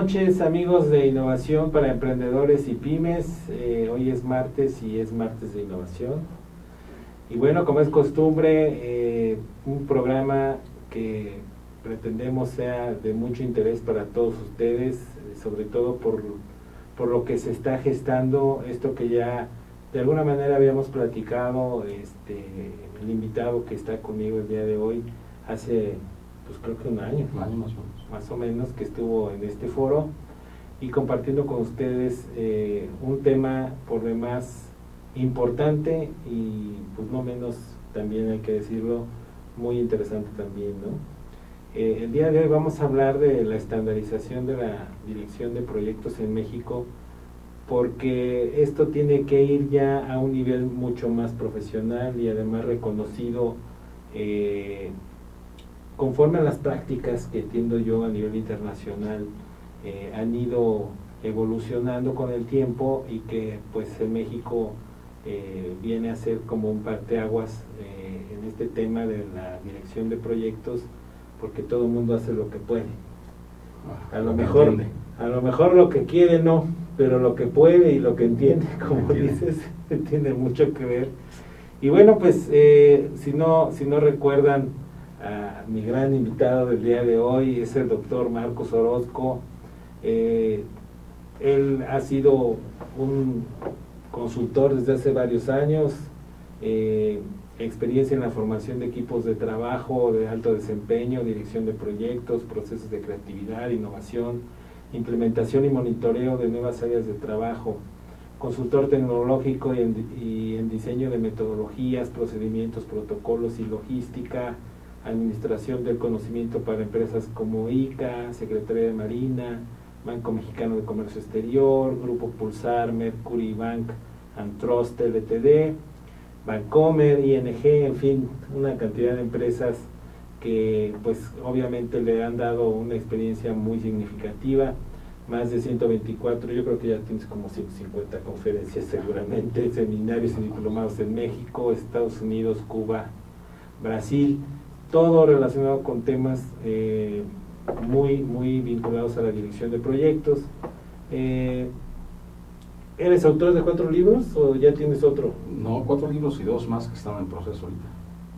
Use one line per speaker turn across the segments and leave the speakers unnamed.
noches, amigos de Innovación para Emprendedores y Pymes. Hoy es martes y es martes de innovación. Y bueno, como es costumbre, un programa que pretendemos sea de mucho interés para todos ustedes, sobre todo por lo que se está gestando, esto que ya de alguna manera habíamos platicado, el invitado que está conmigo el día de hoy, hace pues creo que un año más o menos que estuvo en este foro y compartiendo con ustedes un tema por demás importante y pues no menos, también hay que decirlo, muy interesante también, ¿no? El día de hoy vamos a hablar de la estandarización de la dirección de proyectos en México, porque esto tiene que ir ya a un nivel mucho más profesional y además reconocido conforme a las prácticas que entiendo yo a nivel internacional han ido evolucionando con el tiempo y que pues en México viene a ser como un parteaguas en este tema de la dirección de proyectos, porque todo el mundo hace lo que puede. A lo mejor lo que quiere no, pero lo que puede y lo que entiende, como dices, tiene mucho que ver. Y bueno, pues si no recuerdan, a mi gran invitado del día de hoy es el doctor Marcos Orozco. Él ha sido un consultor desde hace varios años, experiencia en la formación de equipos de trabajo de alto desempeño, dirección de proyectos, procesos de creatividad, innovación, implementación y monitoreo de nuevas áreas de trabajo, consultor tecnológico y en diseño de metodologías, procedimientos, protocolos y logística, administración del conocimiento para empresas como ICA, Secretaría de Marina, Banco Mexicano de Comercio Exterior, Grupo Pulsar, Mercury Bank and Trust Ltd, Bancomer, ING, en fin, una cantidad de empresas que pues obviamente le han dado una experiencia muy significativa, más de 124, yo creo que ya tienes como 150 conferencias seguramente, seminarios y diplomados en México, Estados Unidos, Cuba, Brasil, todo relacionado con temas muy vinculados a la dirección de proyectos. ¿Eres autor de 4 libros o ya tienes otro?
No, 4 libros y 2 más que están en proceso ahorita.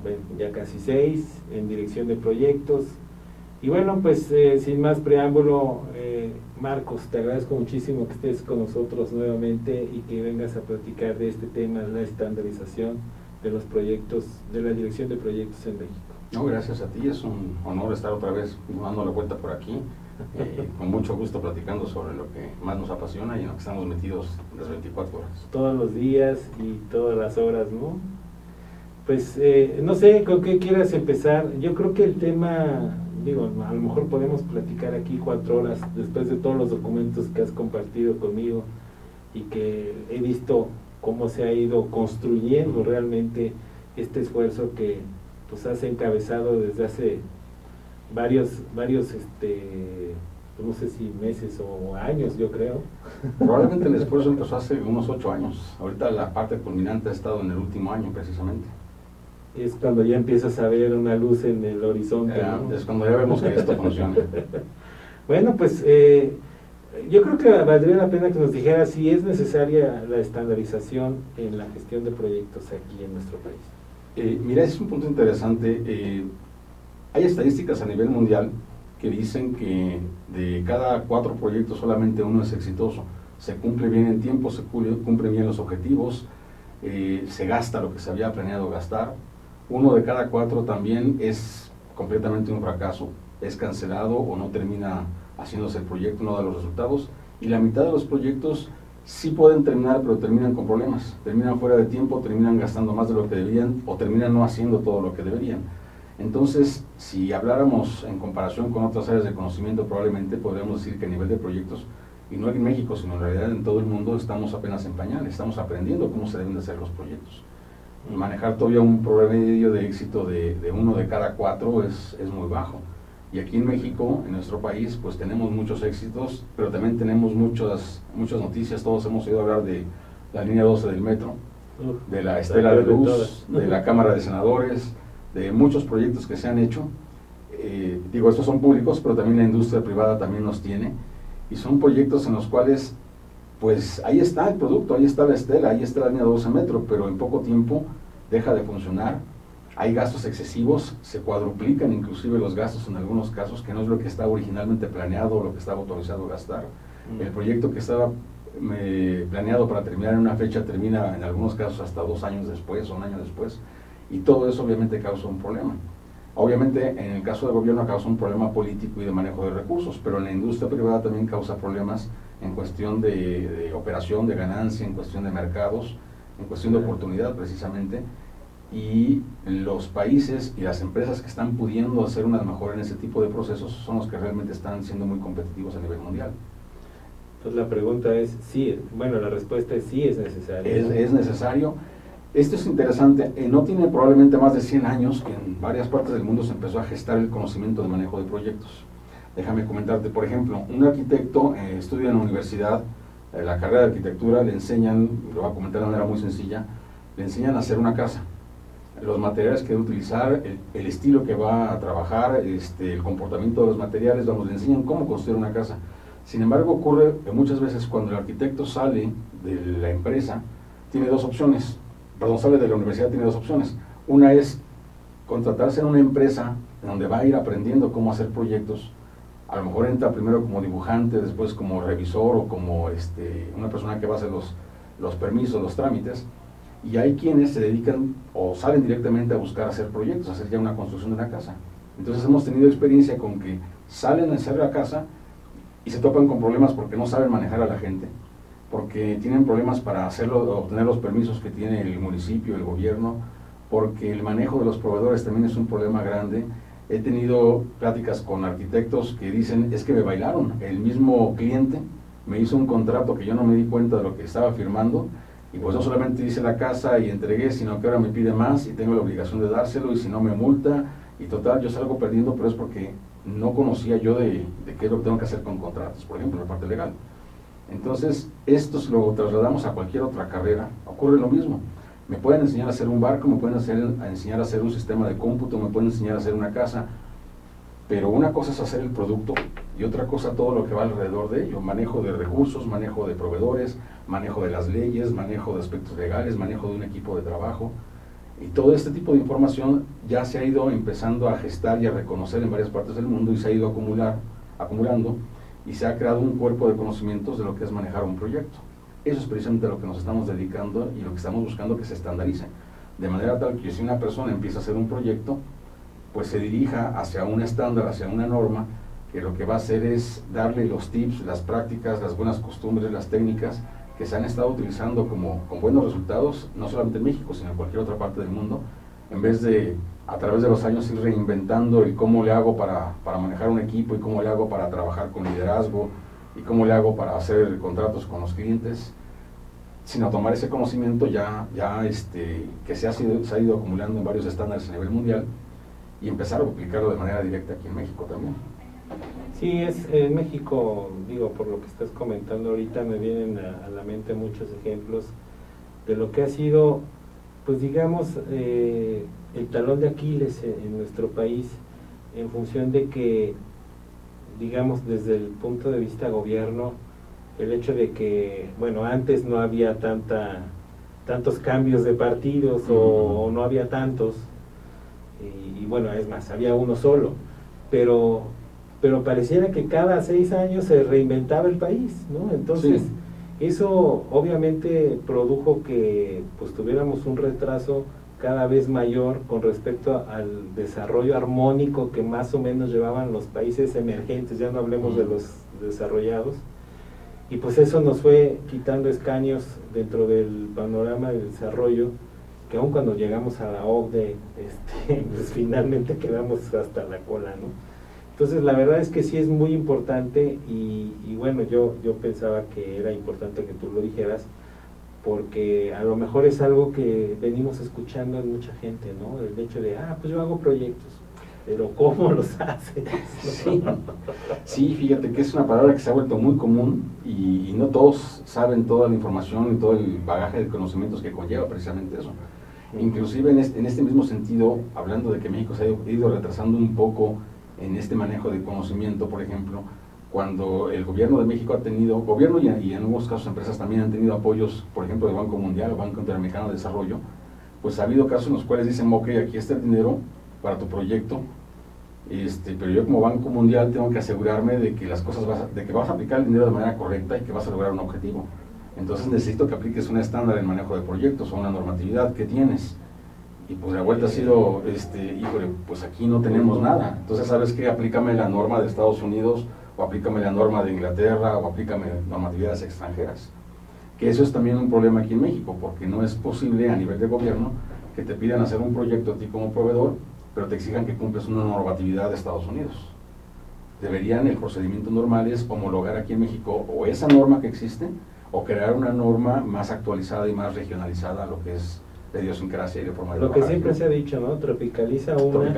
Bueno, ya casi 6 en dirección de proyectos. Y bueno, pues sin más preámbulo, Marcos, te agradezco muchísimo que estés con nosotros nuevamente y que vengas a platicar de este tema, la estandarización de los proyectos, de la dirección de proyectos en México.
No, gracias a ti, es un honor estar otra vez dando la vuelta por aquí, con mucho gusto platicando sobre lo que más nos apasiona y en lo que estamos metidos las 24 horas.
Todos los días y todas las horas, ¿no? Pues no sé con qué quieras empezar. Yo creo que el tema, digo, a lo mejor podemos platicar aquí 4 horas después de todos los documentos que has compartido conmigo y que he visto cómo se ha ido construyendo realmente este esfuerzo que pues has encabezado desde hace varios no sé si meses o años, yo creo.
Probablemente el esfuerzo empezó hace unos 8 años. Ahorita la parte culminante ha estado en el último año precisamente.
Es cuando ya empiezas a ver una luz en el horizonte, ¿no?
Es cuando ya vemos que esto funciona.
Bueno, pues yo creo que valdría la pena que nos dijeras si es necesaria la estandarización en la gestión de proyectos aquí en nuestro país.
Mira, ese es un punto interesante. Hay estadísticas a nivel mundial que dicen que de cada 4 proyectos solamente 1 es exitoso. Se cumple bien en tiempo, se cumplen bien los objetivos, se gasta lo que se había planeado gastar. 1 de cada 4 también es completamente un fracaso, es cancelado o no termina haciéndose el proyecto, no da los resultados. Y la mitad de los proyectos sí pueden terminar, pero terminan con problemas, terminan fuera de tiempo, terminan gastando más de lo que debían o terminan no haciendo todo lo que deberían. Entonces, si habláramos en comparación con otras áreas de conocimiento, probablemente podríamos decir que a nivel de proyectos, y no en México, sino en realidad en todo el mundo, estamos apenas en pañales, estamos aprendiendo cómo se deben de hacer los proyectos. Y manejar todavía un promedio de éxito de 1 de cada 4 es muy bajo. Y aquí en México, en nuestro país, pues tenemos muchos éxitos, pero también tenemos muchas noticias. Todos hemos oído hablar de la línea 12 del metro, de la Estela de Luz, de la Cámara de Senadores, de muchos proyectos que se han hecho. Digo, estos son públicos, pero también la industria privada también los tiene. y son proyectos en los cuales, pues ahí está el producto, ahí está la estela, ahí está la línea 12 metro, pero en poco tiempo deja de funcionar, hay gastos excesivos, se cuadruplican inclusive los gastos en algunos casos, que no es lo que estaba originalmente planeado o lo que estaba autorizado a gastar. El proyecto que estaba planeado para terminar en una fecha termina en algunos casos hasta 2 años después o 1 año después, y todo eso obviamente causa un problema. Obviamente en el caso del gobierno causa un problema político y de manejo de recursos, pero en la industria privada también causa problemas en cuestión de operación, de ganancia, en cuestión de mercados, en cuestión de oportunidad precisamente, y los países y las empresas que están pudiendo hacer una mejora en ese tipo de procesos son los que realmente están siendo muy competitivos a nivel mundial.
Entonces la pregunta es, sí, bueno, la respuesta es sí, es necesario.
Es necesario. Esto es interesante, no tiene probablemente más de 100 años que en varias partes del mundo se empezó a gestar el conocimiento de manejo de proyectos. Déjame comentarte, por ejemplo, un arquitecto estudia en la universidad, la carrera de arquitectura, le enseñan, lo voy a comentar de manera muy sencilla, le enseñan a hacer una casa, los materiales que debe utilizar, el estilo que va a trabajar, el comportamiento de los materiales, vamos, le enseñan cómo construir una casa. Sin embargo, ocurre que muchas veces cuando el arquitecto sale de la empresa, tiene 2 opciones, sale de la universidad, tiene 2 opciones. Una es contratarse en una empresa donde va a ir aprendiendo cómo hacer proyectos. A lo mejor entra primero como dibujante, después como revisor o como una persona que va a hacer los permisos, los trámites. Y hay quienes se dedican o salen directamente a buscar hacer proyectos, hacer ya una construcción de una casa. Entonces hemos tenido experiencia con que salen a hacer la casa y se topan con problemas porque no saben manejar a la gente, porque tienen problemas para obtener los permisos que tiene el municipio, el gobierno, porque el manejo de los proveedores también es un problema grande. He tenido pláticas con arquitectos que dicen, es que me bailaron, el mismo cliente me hizo un contrato que yo no me di cuenta de lo que estaba firmando, y pues no solamente hice la casa y entregué, sino que ahora me pide más y tengo la obligación de dárselo, y si no me multa, y total, yo salgo perdiendo, pero es porque no conocía yo de qué es lo que tengo que hacer con contratos, por ejemplo, la parte legal. Entonces, esto si lo trasladamos a cualquier otra carrera, ocurre lo mismo. Me pueden enseñar a hacer un barco, me pueden enseñar a hacer un sistema de cómputo, me pueden enseñar a hacer una casa, pero una cosa es hacer el producto y otra cosa todo lo que va alrededor de ello, manejo de recursos, manejo de proveedores, manejo de las leyes, manejo de aspectos legales, manejo de un equipo de trabajo, y todo este tipo de información ya se ha ido empezando a gestar y a reconocer en varias partes del mundo y se ha ido acumulando, y se ha creado un cuerpo de conocimientos de lo que es manejar un proyecto. Eso es precisamente a lo que nos estamos dedicando y lo que estamos buscando que se estandarice, de manera tal que si una persona empieza a hacer un proyecto, pues se dirija hacia un estándar, hacia una norma, que lo que va a hacer es darle los tips, las prácticas, las buenas costumbres, las técnicas que se han estado utilizando con buenos resultados, no solamente en México, sino en cualquier otra parte del mundo, en vez de a través de los años ir reinventando el cómo le hago para manejar un equipo y cómo le hago para trabajar con liderazgo y cómo le hago para hacer contratos con los clientes, sino tomar ese conocimiento que se ha ido acumulando en varios estándares a nivel mundial y empezar a aplicarlo de manera directa aquí en México también.
Sí, en México, digo, por lo que estás comentando ahorita, me vienen a la mente muchos ejemplos de lo que ha sido, pues digamos, el talón de Aquiles en nuestro país, en función de que, digamos, desde el punto de vista gobierno, el hecho de que, bueno, antes no había tantos cambios de partidos o no había tantos, y bueno, es más, había uno solo, pero pareciera que cada 6 años se reinventaba el país, ¿no? Entonces, sí, eso obviamente produjo que pues tuviéramos un retraso cada vez mayor con respecto al desarrollo armónico que más o menos llevaban los países emergentes, ya no hablemos de los desarrollados, y pues eso nos fue quitando escaños dentro del panorama del desarrollo, que aun cuando llegamos a la OCDE, pues finalmente quedamos hasta la cola, ¿no? Entonces la verdad es que sí es muy importante y bueno, yo pensaba que era importante que tú lo dijeras, porque a lo mejor es algo que venimos escuchando en mucha gente, ¿no? El hecho de, pues yo hago proyectos, pero ¿cómo los haces?
Sí, fíjate que es una palabra que se ha vuelto muy común y no todos saben toda la información y todo el bagaje de conocimientos que conlleva precisamente eso. Inclusive en este mismo sentido, hablando de que México se ha ido retrasando un poco en este manejo de conocimiento, por ejemplo, cuando el gobierno de México ha tenido, gobierno y en algunos casos empresas también han tenido apoyos, por ejemplo, del Banco Mundial o Banco Interamericano de Desarrollo, pues ha habido casos en los cuales dicen, ok, aquí está el dinero para tu proyecto, pero yo como Banco Mundial tengo que asegurarme de que las cosas de que vas a aplicar el dinero de manera correcta y que vas a lograr un objetivo. Entonces necesito que apliques un estándar en manejo de proyectos o una normatividad que tienes. Y pues la vuelta ha sido, híjole, pues aquí no tenemos nada. Entonces, ¿sabes qué? Aplícame la norma de Estados Unidos, o aplícame la norma de Inglaterra, o aplícame normatividades extranjeras. Que eso es también un problema aquí en México, porque no es posible a nivel de gobierno que te pidan hacer un proyecto a ti como proveedor, pero te exijan que cumples una normatividad de Estados Unidos. Deberían, el procedimiento normal es homologar aquí en México o esa norma que existe, o crear una norma más actualizada y más regionalizada a lo que es de idiosincrasia y de forma de
lo que siempre se ha dicho, ¿no? Tropicaliza una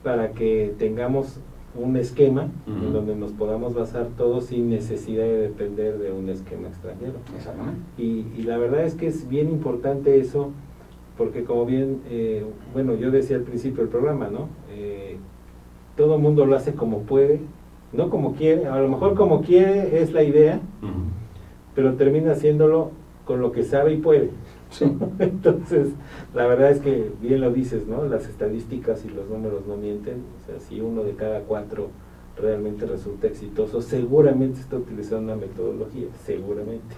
para que tengamos un esquema en donde nos podamos basar todos sin necesidad de depender de un esquema extranjero.
Exactamente.
Y la verdad es que es bien importante eso, porque como bien, bueno, yo decía al principio del programa, ¿no? Todo el mundo lo hace como puede, no como quiere, a lo mejor como quiere es la idea, pero termina haciéndolo con lo que sabe y puede.
Sí.
Entonces, la verdad es que bien lo dices, ¿no? Las estadísticas y los números no mienten. O sea, si 1 de cada 4 realmente resulta exitoso, seguramente está utilizando una metodología, seguramente.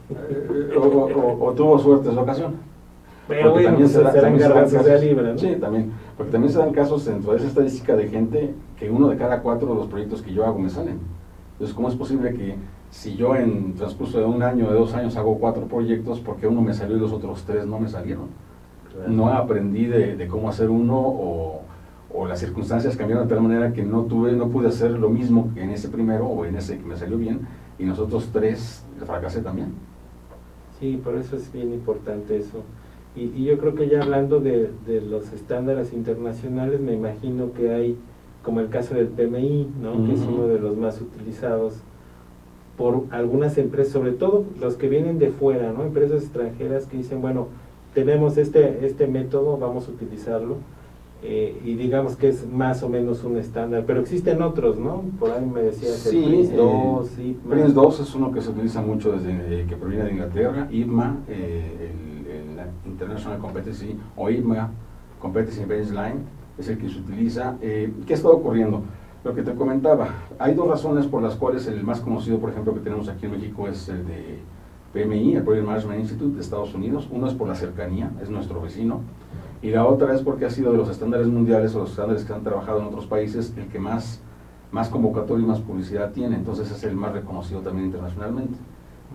O tuvo suerte en su ocasión.
Pero bueno, pues serán garbanzos de libra, ¿no?
Sí, también. Porque también se dan casos dentro de esa estadística de gente que 1 de cada 4 de los proyectos que yo hago me salen. Entonces, ¿cómo es posible que si yo en transcurso de 1 año, de 2 años hago 4 proyectos, porque uno me salió y los otros 3 no me salieron? Claro. No aprendí de cómo hacer uno, o las circunstancias cambiaron de tal manera que no pude hacer lo mismo que en ese primero o en ese que me salió bien, y nosotros 3 fracasé también.
Sí, por eso es bien importante eso. Y yo creo que ya hablando de los estándares internacionales, me imagino que hay, como el caso del PMI, ¿no? Que es uno de los más utilizados por algunas empresas, sobre todo los que vienen de fuera, ¿no? Empresas extranjeras que dicen, bueno, tenemos este método, vamos a utilizarlo, y digamos que es más o menos un estándar, pero existen otros, ¿no? Por ahí me decías,
sí,
el Prince 2,
Prince 2 es uno que se utiliza mucho desde que proviene de Inglaterra, IPMA, el International Competency, o IPMA, Competency Baseline, es el que se utiliza. ¿Qué está ocurriendo? Lo que te comentaba, hay 2 razones por las cuales el más conocido, por ejemplo, que tenemos aquí en México es el de PMI, el Project Management Institute de Estados Unidos. Uno es por la cercanía, es nuestro vecino, y la otra es porque ha sido de los estándares mundiales o los estándares que han trabajado en otros países el que más convocatoria y más publicidad tiene, entonces es el más reconocido también internacionalmente.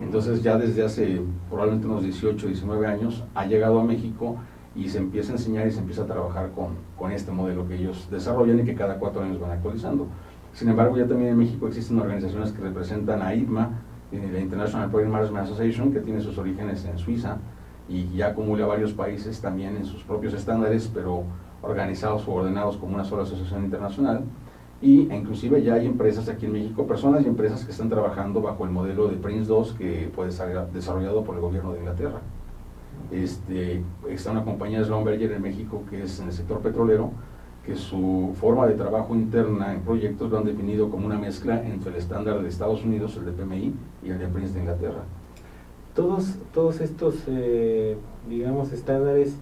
Entonces ya desde hace probablemente unos 18, 19 años ha llegado a México y se empieza a enseñar y se empieza a trabajar con este modelo que ellos desarrollan y que cada 4 años van actualizando. Sin embargo, ya también en México existen organizaciones que representan a IPMA, la International Project Management Association, que tiene sus orígenes en Suiza y ya acumula varios países también en sus propios estándares, pero organizados o ordenados como una sola asociación internacional. Y inclusive ya hay empresas aquí en México, personas y empresas que están trabajando bajo el modelo de Prince 2 que fue desarrollado por el gobierno de Inglaterra. Está una compañía Schlumberger en México que es en el sector petrolero, que su forma de trabajo interna en proyectos lo han definido como una mezcla entre el estándar de Estados Unidos, el de PMI, y el de Prince de Inglaterra.
Todos estos, digamos, estándares,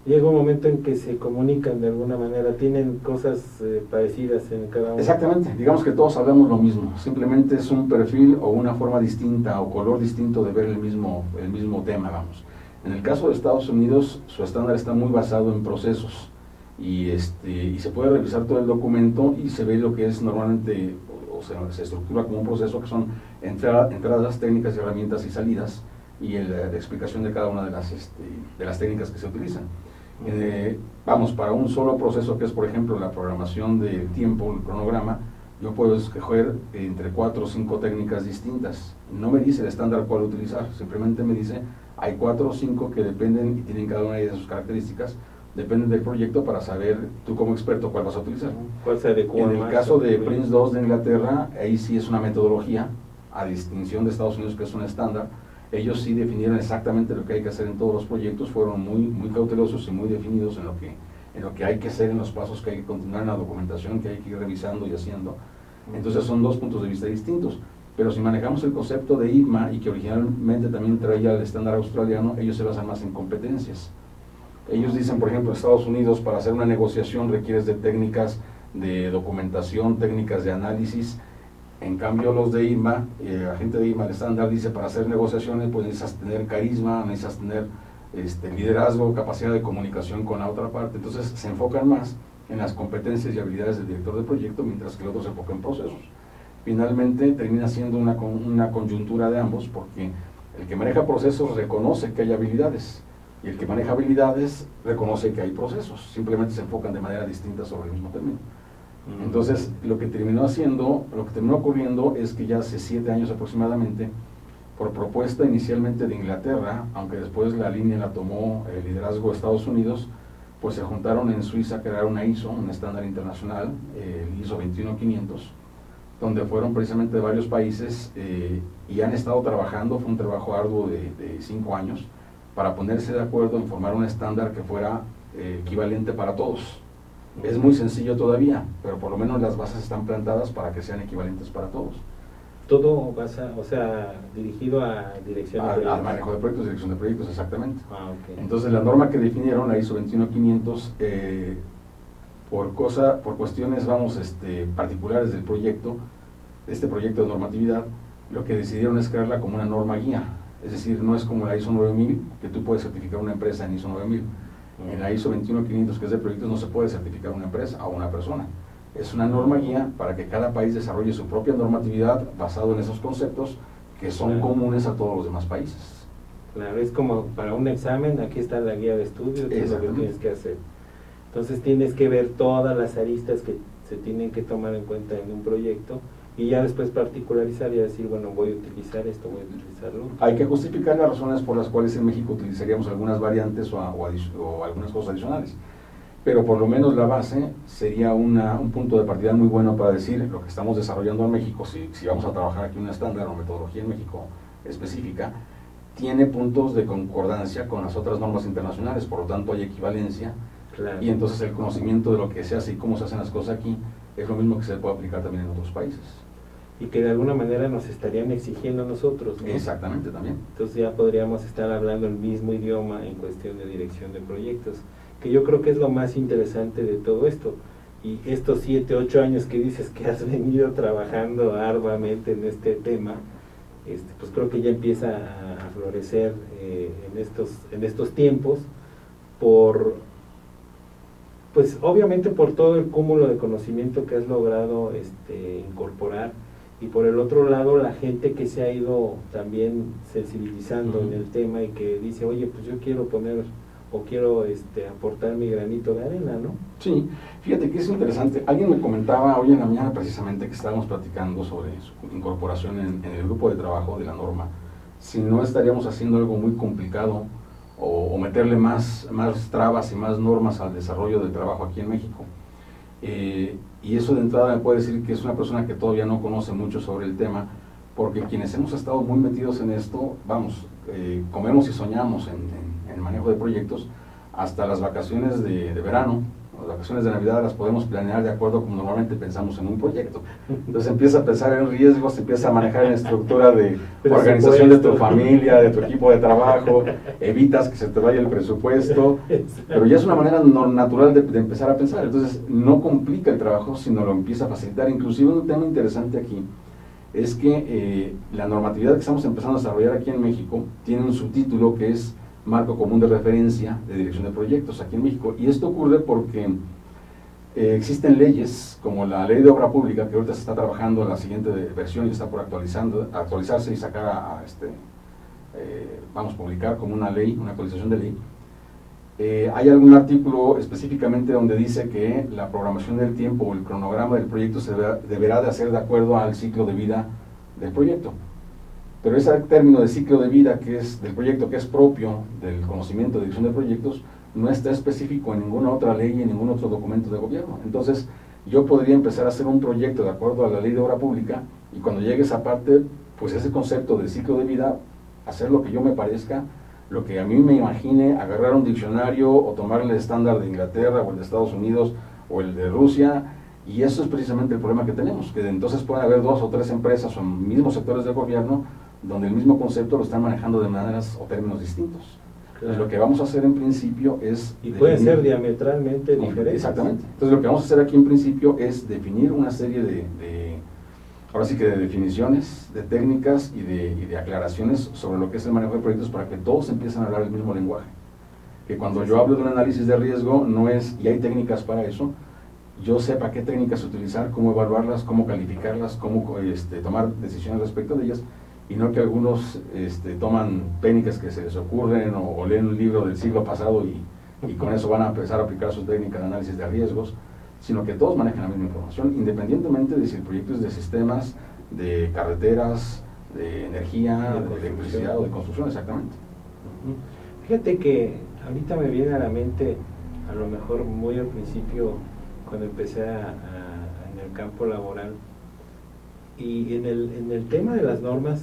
llega un momento en que se comunican de alguna manera, tienen cosas parecidas en cada uno.
Exactamente, digamos que todos hablamos lo mismo, simplemente es un perfil o una forma distinta o color distinto de ver el mismo tema, vamos. En el caso de Estados Unidos, su estándar está muy basado en procesos y se puede revisar todo el documento y se ve lo que es normalmente, o sea, se estructura como un proceso que son entradas, técnicas, herramientas y salidas, y la explicación de cada una de las técnicas que se utilizan. Vamos, para un solo proceso que es, por ejemplo, la programación del tiempo, el cronograma, yo puedo escoger entre 4 o 5 técnicas distintas. No me dice el estándar cuál utilizar, simplemente me dice hay 4 o 5 que dependen y tienen cada una de sus características, dependen del proyecto para saber tú como experto cuál vas a utilizar.
¿Cuál se adecua
en el caso de Prince 2 de Inglaterra, ahí sí es una metodología, a distinción de Estados Unidos que es un estándar. Ellos sí definieron exactamente lo que hay que hacer en todos los proyectos, fueron muy cautelosos y muy definidos en lo que hay que hacer, en los pasos que hay que continuar, en la documentación que hay que ir revisando y haciendo. Entonces son dos puntos de vista distintos. Pero si manejamos el concepto de ITMA y que originalmente también traía el estándar australiano, ellos se basan más en competencias. Ellos dicen, por ejemplo, Estados Unidos, para hacer una negociación requieres de técnicas de documentación, técnicas de análisis. En cambio, los de ITMA, la gente de ITMA, el estándar dice, para hacer negociaciones, pues necesitas tener carisma, necesitas tener liderazgo, capacidad de comunicación con la otra parte. Entonces se enfocan más en las competencias y habilidades del director de proyecto, mientras que el otro se enfoca en procesos. Finalmente termina siendo una coyuntura de ambos, porque el que maneja procesos reconoce que hay habilidades, y el que maneja habilidades reconoce que hay procesos, simplemente se enfocan de manera distinta sobre el mismo término. Entonces, lo que terminó ocurriendo es que ya hace 7 años aproximadamente, por propuesta inicialmente de Inglaterra, aunque después la línea la tomó el liderazgo de Estados Unidos, pues se juntaron en Suiza a crear una ISO, un estándar internacional, el ISO 21500, donde fueron precisamente de varios países y han estado trabajando. Fue un trabajo arduo de 5 años para ponerse de acuerdo en formar un estándar que fuera equivalente para todos. Es muy sencillo todavía, pero por lo menos las bases están plantadas para que sean equivalentes para todos.
Todo dirigido a dirección de proyectos.
Al manejo de proyectos, dirección de proyectos, exactamente.
Okay.
Entonces la norma que definieron, la ISO 21500, por cuestiones, particulares del proyecto, este proyecto de normatividad, lo que decidieron es crearla como una norma guía. Es decir, no es como la ISO 9000, que tú puedes certificar una empresa en ISO 9000. En la ISO 21500, que es de proyectos, no se puede certificar una empresa o una persona. Es una norma guía para que cada país desarrolle su propia normatividad basado en esos conceptos que son comunes a todos los demás países.
Claro, es como para un examen, aquí está la guía de estudio, que es lo que tienes que hacer. Entonces tienes que ver todas las aristas que se tienen que tomar en cuenta en un proyecto y ya después particularizar y decir, bueno, voy a utilizar esto, voy a utilizarlo.
Hay que justificar las razones por las cuales en México utilizaríamos algunas variantes o algunas cosas adicionales. Pero por lo menos la base sería un punto de partida muy bueno para decir lo que estamos desarrollando en México. Si vamos a trabajar aquí un estándar o metodología en México específica, tiene puntos de concordancia con las otras normas internacionales, por lo tanto hay equivalencia.
Claro.
Y entonces el conocimiento de lo que se hace y cómo se hacen las cosas aquí es lo mismo que se puede aplicar también en otros países.
Y que de alguna manera nos estarían exigiendo a nosotros, ¿no?
Exactamente, también.
Entonces ya podríamos estar hablando el mismo idioma en cuestión de dirección de proyectos, que yo creo que es lo más interesante de todo esto. Y estos 7, 8 años que dices que has venido trabajando arduamente en este tema, pues creo que ya empieza a florecer en estos tiempos, pues obviamente por todo el cúmulo de conocimiento que has logrado incorporar, y por el otro lado la gente que se ha ido también sensibilizando en el tema y que dice, oye, pues yo quiero poner o quiero aportar mi granito de arena, ¿no?
Sí, fíjate que es interesante. Alguien me comentaba hoy en la mañana precisamente que estábamos platicando sobre su incorporación en el grupo de trabajo de la norma, si no estaríamos haciendo algo muy complicado o meterle más trabas y más normas al desarrollo del trabajo aquí en México. Y eso de entrada me puede decir que es una persona que todavía no conoce mucho sobre el tema, porque quienes hemos estado muy metidos en esto, comemos y soñamos en el manejo de proyectos. Hasta las vacaciones de verano, las vacaciones de Navidad las podemos planear de acuerdo como normalmente pensamos en un proyecto. Entonces empieza a pensar en riesgos, empieza a manejar en estructura de organización de tu familia, de tu equipo de trabajo, evitas que se te vaya el presupuesto, pero ya es una manera natural de empezar a pensar. Entonces no complica el trabajo, sino lo empieza a facilitar. Inclusive un tema interesante aquí es que la normatividad que estamos empezando a desarrollar aquí en México tiene un subtítulo que es Marco Común de Referencia de Dirección de Proyectos aquí en México, y esto ocurre porque existen leyes como la Ley de Obra Pública, que ahorita se está trabajando en la siguiente versión y está por actualizarse y sacar publicar como una ley, una actualización de ley. Hay algún artículo específicamente donde dice que la programación del tiempo o el cronograma del proyecto deberá de hacer de acuerdo al ciclo de vida del proyecto. Pero ese término de ciclo de vida que es del proyecto, que es propio del conocimiento de dirección de proyectos, no está específico en ninguna otra ley, en ningún otro documento de gobierno. Entonces, yo podría empezar a hacer un proyecto de acuerdo a la Ley de Obra Pública, y cuando llegue esa parte, pues ese concepto de ciclo de vida, hacer lo que yo me parezca, lo que a mí me imagine, agarrar un diccionario o tomar el estándar de Inglaterra o el de Estados Unidos o el de Rusia, Y eso es precisamente el problema que tenemos, que entonces pueden haber 2 o 3 empresas o mismos sectores del gobierno donde el mismo concepto lo están manejando de maneras o términos distintos. Entonces, lo que vamos a hacer en principio es...
Y puede ser diametralmente diferente.
Exactamente. Entonces lo que vamos a hacer aquí en principio es definir una serie ahora sí que de definiciones, de técnicas y de aclaraciones sobre lo que es el manejo de proyectos para que todos empiecen a hablar el mismo lenguaje. Que cuando yo hablo de un análisis de riesgo no es, y hay técnicas para eso, yo sepa qué técnicas utilizar, cómo evaluarlas, cómo calificarlas, cómo tomar decisiones respecto de ellas, y no que algunos toman técnicas que se les ocurren o leen un libro del siglo pasado y con eso van a empezar a aplicar sus técnicas de análisis de riesgos, sino que todos manejen la misma información, independientemente de si el proyecto es de sistemas, de carreteras, de energía, de electricidad o de construcción, exactamente.
Fíjate que ahorita me viene a la mente, a lo mejor muy al principio, cuando empecé en el campo laboral, y en el tema de las normas,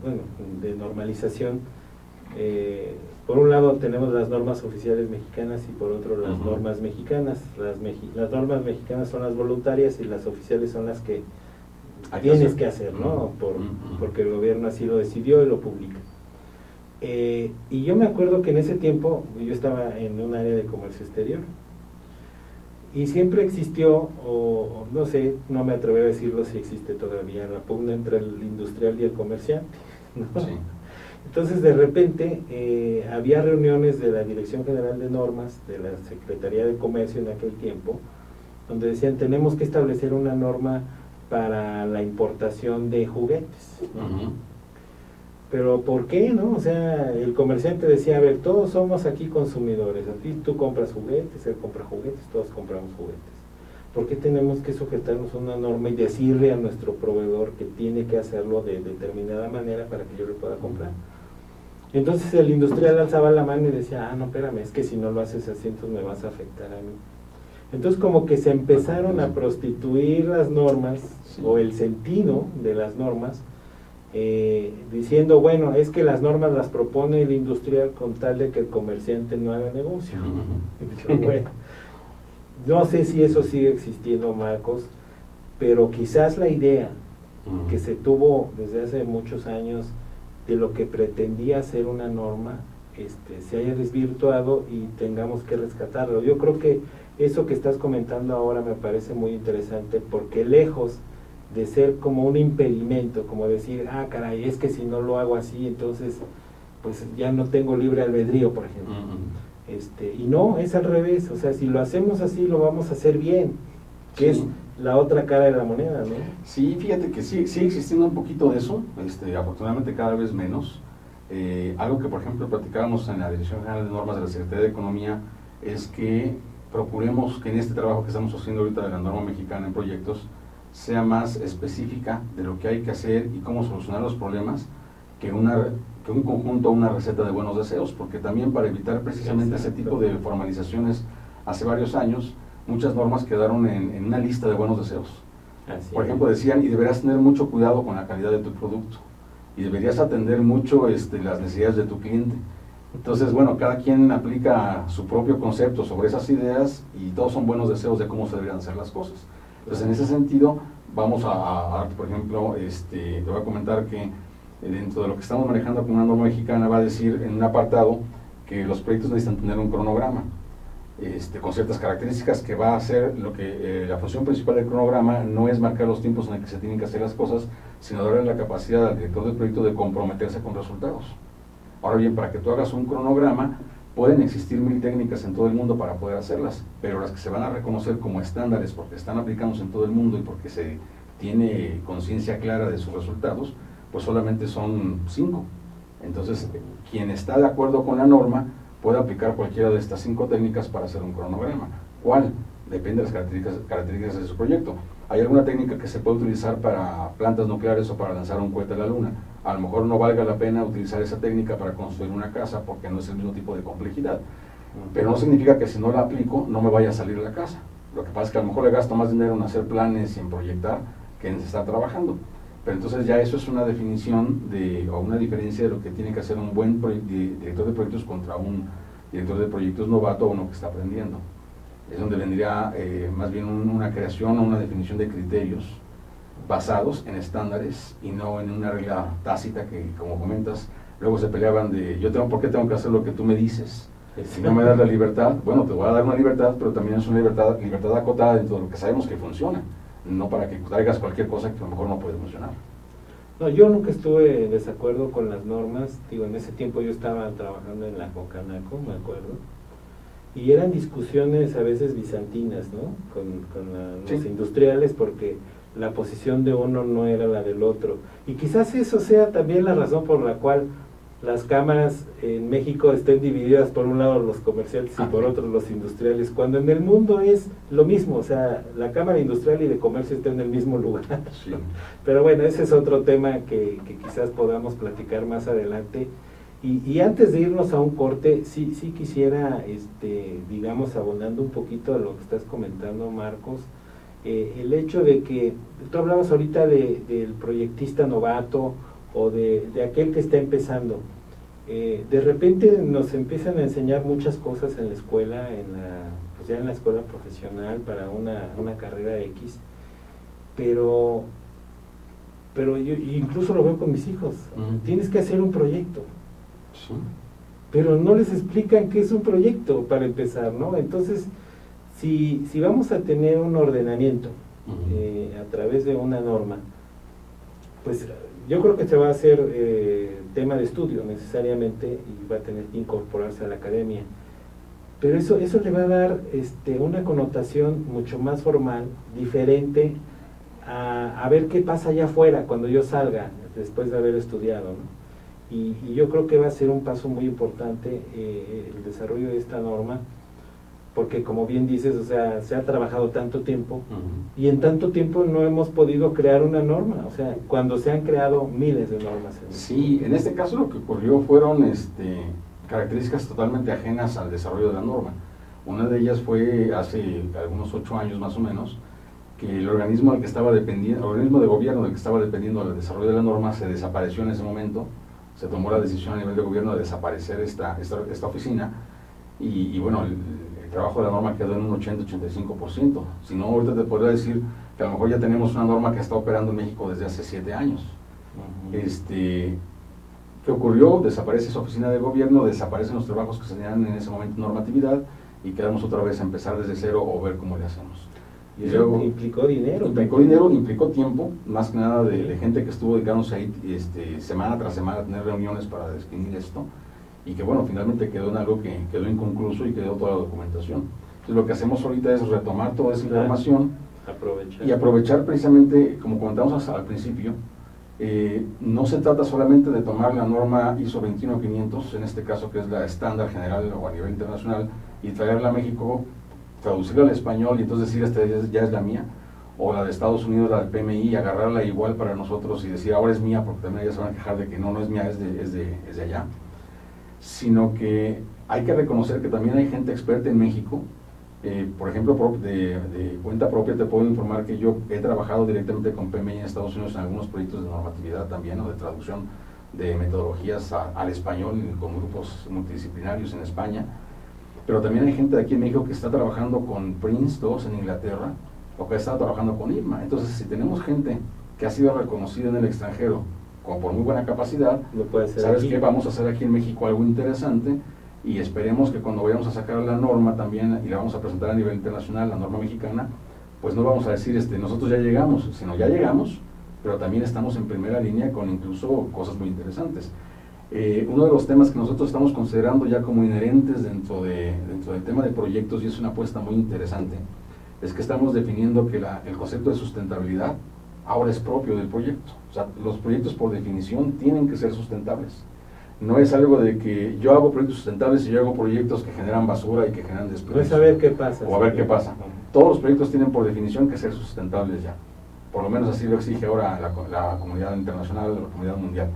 bueno, de normalización, por un lado tenemos las normas oficiales mexicanas y por otro las normas mexicanas. Las normas mexicanas son las voluntarias y las oficiales son las que tienes que hacer, ¿no? Porque el gobierno así lo decidió y lo publica. Y yo me acuerdo que en ese tiempo yo estaba en un área de comercio exterior y siempre existió, o no sé, no me atrevo a decirlo si existe todavía, la pugna entre el industrial y el comerciante, ¿no? Sí. Entonces de repente había reuniones de la Dirección General de Normas, de la Secretaría de Comercio en aquel tiempo, donde decían tenemos que establecer una norma para la importación de juguetes, ¿no? Pero ¿por qué, no? O sea, el comerciante decía, a ver, todos somos aquí consumidores, a ti tú compras juguetes, él compra juguetes, todos compramos juguetes. ¿Por qué tenemos que sujetarnos a una norma y decirle a nuestro proveedor que tiene que hacerlo de determinada manera para que yo le pueda comprar? Entonces el industrial alzaba la mano y decía, no, espérame, es que si no lo haces así, entonces me vas a afectar a mí. Entonces como que se empezaron a prostituir las normas, sí, o el sentido de las normas, diciendo, bueno, es que las normas las propone el industrial con tal de que el comerciante no haga negocio. Bueno, no sé si eso sigue existiendo, Marcos, pero quizás la idea que se tuvo desde hace muchos años de lo que pretendía ser una norma se haya desvirtuado y tengamos que rescatarlo. Yo creo que eso que estás comentando ahora me parece muy interesante, porque lejos de ser como un impedimento, como decir, caray, es que si no lo hago así, entonces pues ya no tengo libre albedrío, por ejemplo. Y no, es al revés, o sea, si lo hacemos así, lo vamos a hacer bien, que sí, es la otra cara de la moneda, ¿no?
Sí, fíjate que sí, sigue existiendo un poquito de eso, afortunadamente cada vez menos. Algo que, por ejemplo, platicábamos en la Dirección General de Normas de la Secretaría de Economía es que procuremos que en este trabajo que estamos haciendo ahorita de la norma mexicana en proyectos sea más específica de lo que hay que hacer y cómo solucionar los problemas que un conjunto o una receta de buenos deseos, porque también para evitar precisamente ese tipo de formalizaciones, hace varios años muchas normas quedaron en una lista de buenos deseos. Por ejemplo, decían, y deberás tener mucho cuidado con la calidad de tu producto, y deberías atender mucho las necesidades de tu cliente. Entonces, bueno, cada quien aplica su propio concepto sobre esas ideas y todos son buenos deseos de cómo se deberían hacer las cosas. Entonces, en ese sentido, vamos a por ejemplo, te voy a comentar que dentro de lo que estamos manejando con una norma mexicana va a decir en un apartado que los proyectos necesitan tener un cronograma con ciertas características que va a hacer lo que la función principal del cronograma no es marcar los tiempos en el que se tienen que hacer las cosas, sino darle la capacidad al director del proyecto de comprometerse con resultados. Ahora bien, para que tú hagas un cronograma, pueden existir 1000 técnicas en todo el mundo para poder hacerlas, pero las que se van a reconocer como estándares porque están aplicándose en todo el mundo y porque se tiene conciencia clara de sus resultados, pues solamente son 5. Entonces, quien está de acuerdo con la norma puede aplicar cualquiera de estas 5 técnicas para hacer un cronograma. ¿Cuál? Depende de las características de su proyecto. Hay alguna técnica que se puede utilizar para plantas nucleares o para lanzar un cohete a la luna. A lo mejor no valga la pena utilizar esa técnica para construir una casa porque no es el mismo tipo de complejidad. Pero no significa que si no la aplico no me vaya a salir la casa. Lo que pasa es que a lo mejor le gasto más dinero en hacer planes y en proyectar que en estar trabajando. Pero entonces ya eso es una definición o una diferencia de lo que tiene que hacer un buen director de proyectos contra un director de proyectos novato o uno que está aprendiendo. es donde vendría más bien una creación o una definición de criterios basados en estándares y no en una regla tácita que, como comentas, luego se peleaban de ¿por qué tengo que hacer lo que tú me dices? Si no me das la libertad, bueno, te voy a dar una libertad, pero también es una libertad acotada dentro de lo que sabemos que funciona, no para que traigas cualquier cosa que a lo mejor no puede funcionar.
No, yo nunca estuve en desacuerdo con las normas, digo, en ese tiempo yo estaba trabajando en la Concanaco, me acuerdo, y eran discusiones a veces bizantinas, ¿no? Con los industriales, porque la posición de uno no era la del otro. Y quizás eso sea también la razón por la cual las cámaras en México estén divididas, por un lado los comerciantes y por otro los industriales, cuando en el mundo es lo mismo, o sea, la Cámara Industrial y de Comercio está en el mismo lugar.
Sí.
Pero bueno, ese es otro tema que quizás podamos platicar más adelante. Y antes de irnos a un corte, sí quisiera, digamos, abundando un poquito a lo que estás comentando, Marcos, el hecho de que tú hablabas ahorita del proyectista novato o de aquel que está empezando. De repente nos empiezan a enseñar muchas cosas en la escuela, pues ya en la escuela profesional para una carrera X, pero yo incluso lo veo con mis hijos. Tienes que hacer un proyecto.
Sí.
Pero no les explican qué es un proyecto para empezar, ¿no? Entonces, si vamos a tener un ordenamiento a través de una norma, pues yo creo que se va a hacer tema de estudio necesariamente y va a tener que incorporarse a la academia. Pero eso le va a dar una connotación mucho más formal, diferente a ver qué pasa allá afuera cuando yo salga después de haber estudiado, ¿no? Y yo creo que va a ser un paso muy importante el desarrollo de esta norma, porque como bien dices, o sea, se ha trabajado tanto tiempo y en tanto tiempo no hemos podido crear una norma, o sea, cuando se han creado miles de normas.
Sí, en este caso lo que ocurrió fueron características totalmente ajenas al desarrollo de la norma. Una de ellas fue hace algunos 8 años más o menos, que el organismo al que estaba dependiendo, el organismo de gobierno del que estaba dependiendo del desarrollo de la norma se desapareció en ese momento. Se tomó la decisión a nivel de gobierno de desaparecer esta oficina y bueno, el trabajo de la norma quedó en un 80-85%. Si no, ahorita te podría decir que a lo mejor ya tenemos una norma que está operando en México desde hace 7 años. ¿Qué ocurrió? Desaparece esa oficina de gobierno, desaparecen los trabajos que se tenían en ese momento normatividad y quedamos otra vez a empezar desde cero o ver cómo le hacemos.
Y luego implicó dinero.
Implicó tiempo, más que nada de gente que estuvo dedicándose ahí semana tras semana a tener reuniones para definir esto, y que bueno, finalmente quedó en algo que quedó inconcluso y quedó toda la documentación. Entonces lo que hacemos ahorita es retomar toda esa información y aprovechar precisamente, como comentamos al principio, no se trata solamente de tomar la norma ISO 21500, en este caso que es la estándar general o a nivel internacional, y traerla a México, traducirla al español y entonces decir esta ya es la mía, o la de Estados Unidos, la del PMI, y agarrarla igual para nosotros y decir ahora es mía, porque también ellas se van a quejar de que no es mía, es de allá, sino que hay que reconocer que también hay gente experta en México. Por ejemplo, de cuenta propia te puedo informar que yo he trabajado directamente con PMI en Estados Unidos en algunos proyectos de normatividad también, o de traducción de metodologías al español con grupos multidisciplinarios en España. Pero también hay gente de aquí en México que está trabajando con Prince 2 en Inglaterra, o que está trabajando con IRMA. Entonces, si tenemos gente que ha sido reconocida en el extranjero como por muy buena capacidad, ¿sabes qué? Vamos a hacer aquí en México algo interesante, y esperemos que cuando vayamos a sacar la norma también, y la vamos a presentar a nivel internacional, la norma mexicana, pues no vamos a decir nosotros ya llegamos, sino ya llegamos, pero también estamos en primera línea con incluso cosas muy interesantes. Uno de los temas que nosotros estamos considerando ya como inherentes dentro del tema de proyectos, y es una apuesta muy interesante, es que estamos definiendo que el concepto de sustentabilidad ahora es propio del proyecto. O sea, los proyectos por definición tienen que ser sustentables. No es algo de que yo hago proyectos sustentables y yo hago proyectos que generan basura y que generan desperdicio.
No es a ver qué pasa.
O a ver qué pasa. Todos los proyectos tienen por definición que ser sustentables ya. Por lo menos así lo exige ahora la comunidad internacional, la comunidad mundial.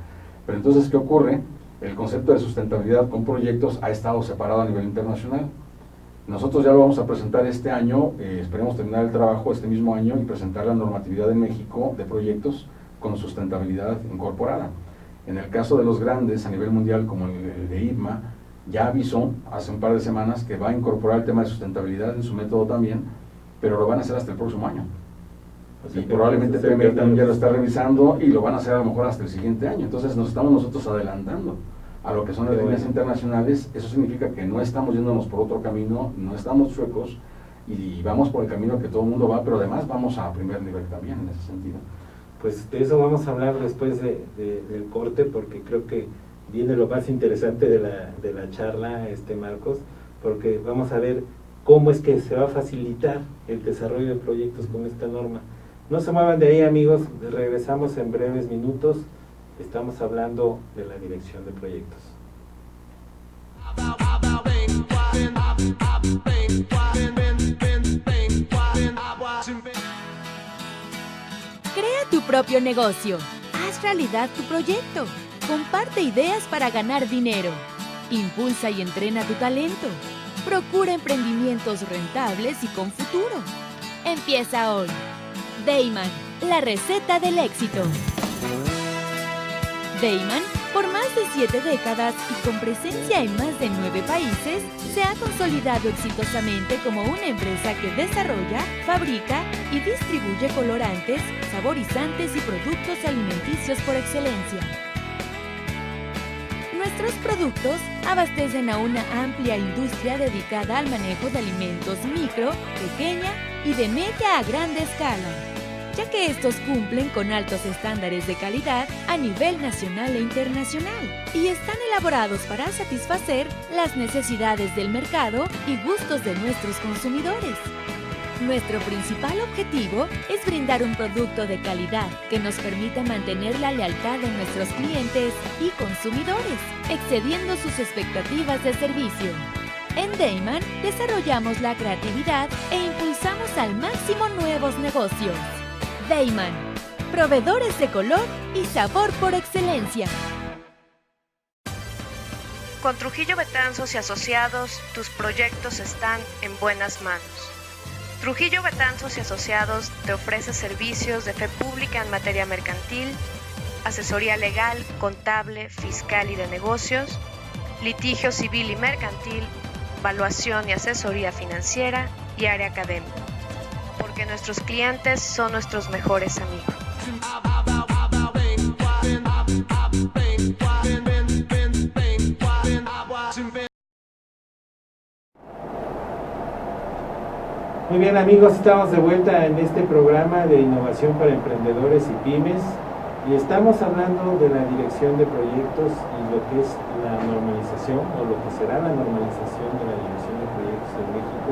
Pero entonces, ¿qué ocurre? El concepto de sustentabilidad con proyectos ha estado separado a nivel internacional. Nosotros ya lo vamos a presentar este año, esperemos terminar el trabajo este mismo año y presentar la normatividad en México de proyectos con sustentabilidad incorporada. En el caso de los grandes a nivel mundial, como el de IRMA, ya avisó hace un par de semanas que va a incorporar el tema de sustentabilidad en su método también, pero lo van a hacer hasta el próximo año.
O sea,
Y probablemente PMI también ya lo está revisando y lo van a hacer a lo mejor hasta el siguiente año. Entonces nos estamos nosotros adelantando a lo que son las líneas internacionales. Eso significa que no estamos yéndonos por otro camino, no estamos chuecos y vamos por el camino que todo el mundo va, pero además vamos a primer nivel también en ese sentido.
Pues de eso vamos a hablar después del corte, porque creo que viene lo más interesante de la charla, Marcos, porque vamos a ver cómo es que se va a facilitar el desarrollo de proyectos con esta norma. No se muevan de ahí, amigos, regresamos en breves minutos. Estamos hablando de la dirección de proyectos.
Crea tu propio negocio. Haz realidad tu proyecto. Comparte ideas para ganar dinero. Impulsa y entrena tu talento. Procura emprendimientos rentables y con futuro. Empieza hoy. Dayman, la receta del éxito. Dayman, por más de 7 décadas y con presencia en más de 9 países, se ha consolidado exitosamente como una empresa que desarrolla, fabrica y distribuye colorantes, saborizantes y productos alimenticios por excelencia. Nuestros productos abastecen a una amplia industria dedicada al manejo de alimentos micro, pequeña y de media a grande escala, ya que estos cumplen con altos estándares de calidad a nivel nacional e internacional y están elaborados para satisfacer las necesidades del mercado y gustos de nuestros consumidores. Nuestro principal objetivo es brindar un producto de calidad que nos permita mantener la lealtad de nuestros clientes y consumidores, excediendo sus expectativas de servicio. En Dayman desarrollamos la creatividad e impulsamos al máximo nuevos negocios. Dayman, proveedores de color y sabor por excelencia.
Con Trujillo Betanzos y Asociados, tus proyectos están en buenas manos. Trujillo Betanzos y Asociados te ofrece servicios de fe pública en materia mercantil, asesoría legal, contable, fiscal y de negocios, litigio civil y mercantil, valuación y asesoría financiera y área académica, porque nuestros clientes son nuestros mejores amigos.
Muy bien, amigos, estamos de vuelta en este programa de innovación para emprendedores y pymes y estamos hablando de la dirección de proyectos y lo que es la normalización o lo que será la normalización de la dirección de proyectos en México,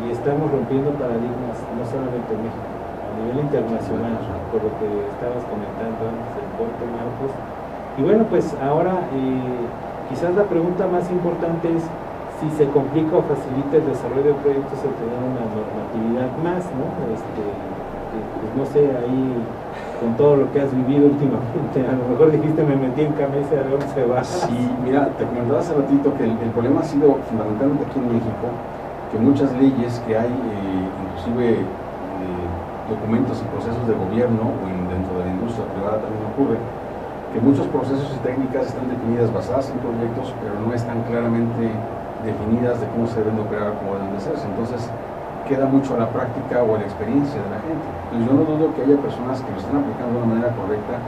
y estamos rompiendo paradigmas no solamente en México, a nivel internacional, por lo que estabas comentando antes del corte, Marcos. Y bueno, pues ahora quizás la pregunta más importante es si se complica o facilita el desarrollo de proyectos al tener una normatividad más, ¿no? Pues no sé, ahí con todo lo que has vivido últimamente, a lo mejor dijiste me metí en camisa, ¿de dónde se va?
Sí, mira, te comentaba hace ratito que el problema ha sido fundamentalmente aquí en México, que muchas leyes que hay, inclusive documentos y procesos de gobierno o dentro de la industria privada también ocurre, que muchos procesos y técnicas están definidas basadas en proyectos, pero no están claramente definidas de cómo se deben operar, cómo deben de hacerse. Entonces queda mucho a la práctica o a la experiencia de la gente. Entonces yo no dudo que haya personas que lo están aplicando de una manera correcta,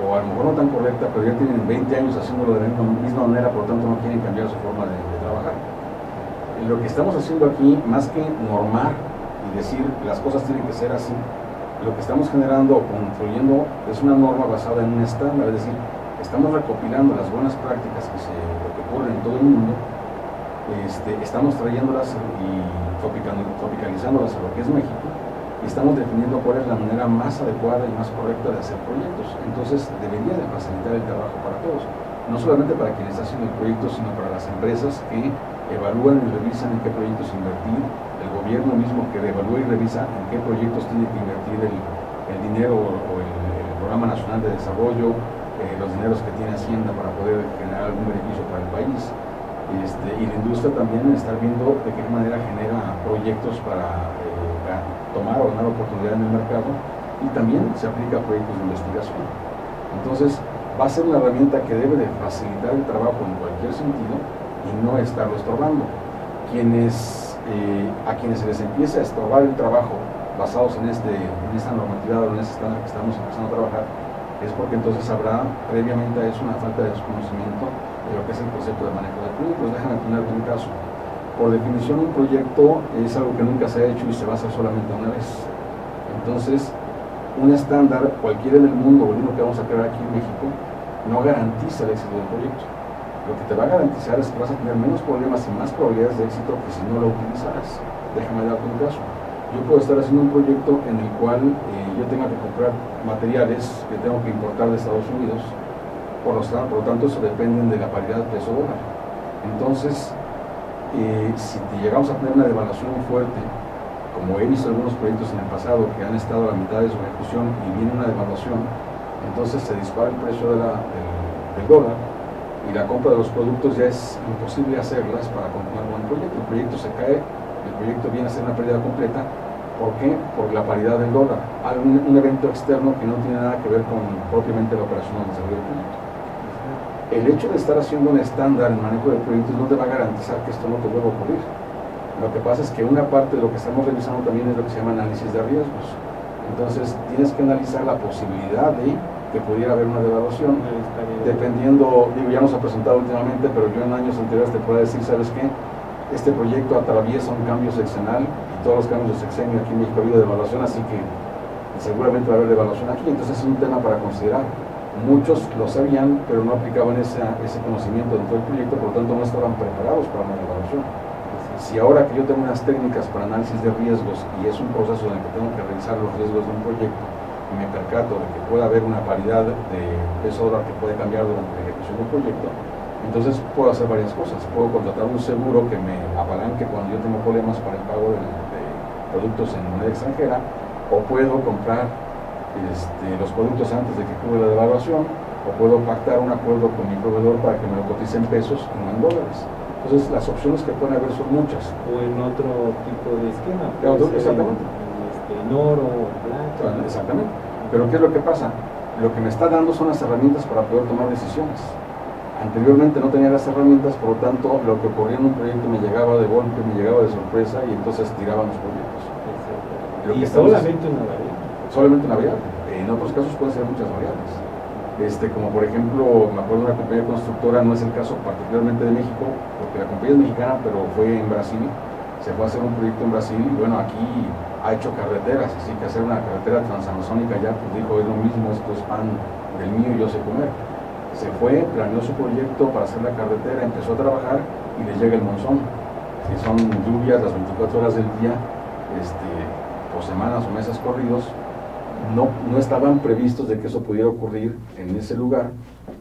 o a lo mejor no tan correcta, pero ya tienen 20 años haciéndolo de la misma manera, por lo tanto no quieren cambiar su forma de trabajar. Lo que estamos haciendo aquí, más que normar y decir las cosas tienen que ser así, lo que estamos generando o construyendo es una norma basada en un estándar, es decir, estamos recopilando las buenas prácticas que ocurren en todo el mundo, estamos trayéndolas y tropicalizándolas a lo que es México, y estamos definiendo cuál es la manera más adecuada y más correcta de hacer proyectos. Entonces debería de facilitar el trabajo para todos, no solamente para quien está haciendo el proyecto, sino para las empresas que evalúan y revisan en qué proyectos invertir, el gobierno mismo que evalúa y revisa en qué proyectos tiene que invertir el dinero o el Programa Nacional de Desarrollo, los dineros que tiene Hacienda para poder generar algún beneficio para el país. Y la industria también está viendo de qué manera genera proyectos para tomar o ganar oportunidad en el mercado, y también se aplica a proyectos de investigación. Entonces, va a ser una herramienta que debe de facilitar el trabajo en cualquier sentido y no estarlo estorbando. A quienes se les empiece a estorbar el trabajo basados en esta normatividad o en este estándar que estamos empezando a trabajar, es porque entonces habrá previamente a eso una falta de desconocimiento de lo que es el concepto de manejo de proyectos. Déjame ponerte un caso. Por definición, un proyecto es algo que nunca se ha hecho y se va a hacer solamente una vez. Entonces, un estándar, cualquiera en el mundo, o uno que vamos a crear aquí en México, no garantiza el éxito del proyecto. Lo que te va a garantizar es que vas a tener menos problemas y más probabilidades de éxito que si no lo utilizaras. Déjame darte un caso. Yo puedo estar haciendo un proyecto en el cual yo tenga que comprar materiales que tengo que importar de Estados Unidos, por lo tanto eso depende de la paridad peso-dólar. Entonces, si llegamos a tener una devaluación muy fuerte, como he visto algunos proyectos en el pasado que han estado a la mitad de su ejecución y viene una devaluación, entonces se dispara el precio del dólar y la compra de los productos ya es imposible hacerlas para continuar con el proyecto. El proyecto se cae, el proyecto viene a ser una pérdida completa. ¿Por qué? Por la paridad del dólar. Hay un evento externo que no tiene nada que ver con propiamente la operación del desarrollo del proyecto. El hecho de estar haciendo un estándar en manejo de proyectos no te va a garantizar que esto no te vuelva a ocurrir. Lo que pasa es que una parte de lo que estamos revisando también es lo que se llama análisis de riesgos. Entonces tienes que analizar la posibilidad de que pudiera haber una devaluación, dependiendo, ya nos ha presentado últimamente, pero yo en años anteriores te puedo decir, ¿sabes qué? Este proyecto atraviesa un cambio seccional y todos los cambios de sexenio aquí en México ha habido devaluación, así que seguramente va a haber devaluación aquí, entonces es un tema para considerar. Muchos lo sabían, pero no aplicaban ese conocimiento dentro del proyecto, por lo tanto no estaban preparados para una devaluación. Si ahora que yo tengo unas técnicas para análisis de riesgos y es un proceso en el que tengo que revisar los riesgos de un proyecto y me percato de que puede haber una paridad de peso dólar que puede cambiar durante la ejecución del proyecto, entonces puedo hacer varias cosas. Puedo contratar un seguro que me apalanque cuando yo tengo problemas para el pago de productos en moneda extranjera, o puedo comprar los productos antes de que cubra la devaluación, o puedo pactar un acuerdo con mi proveedor para que me lo cotice en pesos y no en dólares. Entonces las opciones que pueden haber son muchas.
O en otro tipo de esquema.
Exactamente.
En oro, plata.
Exactamente. Pero ¿qué es lo que pasa? Lo que me está dando son las herramientas para poder tomar decisiones. Anteriormente no tenía las herramientas, por lo tanto lo que ocurría en un proyecto me llegaba de golpe, me llegaba de sorpresa y entonces tiraban los proyectos.
Y solamente una variable.
Solamente una variable. En otros casos pueden ser muchas variables. Como por ejemplo, me acuerdo de una compañía constructora, no es el caso particularmente de México, porque la compañía es mexicana, pero fue en Brasil, se fue a hacer un proyecto en Brasil, y bueno, aquí ha hecho carreteras, así que hacer una carretera transamazónica ya, pues dijo, es lo mismo, esto es pan del mío y yo sé comer. Se fue, planeó su proyecto para hacer la carretera, empezó a trabajar y le llega el monzón, que son lluvias las 24 horas del día, por semanas o meses corridos. No estaban previstos de que eso pudiera ocurrir en ese lugar,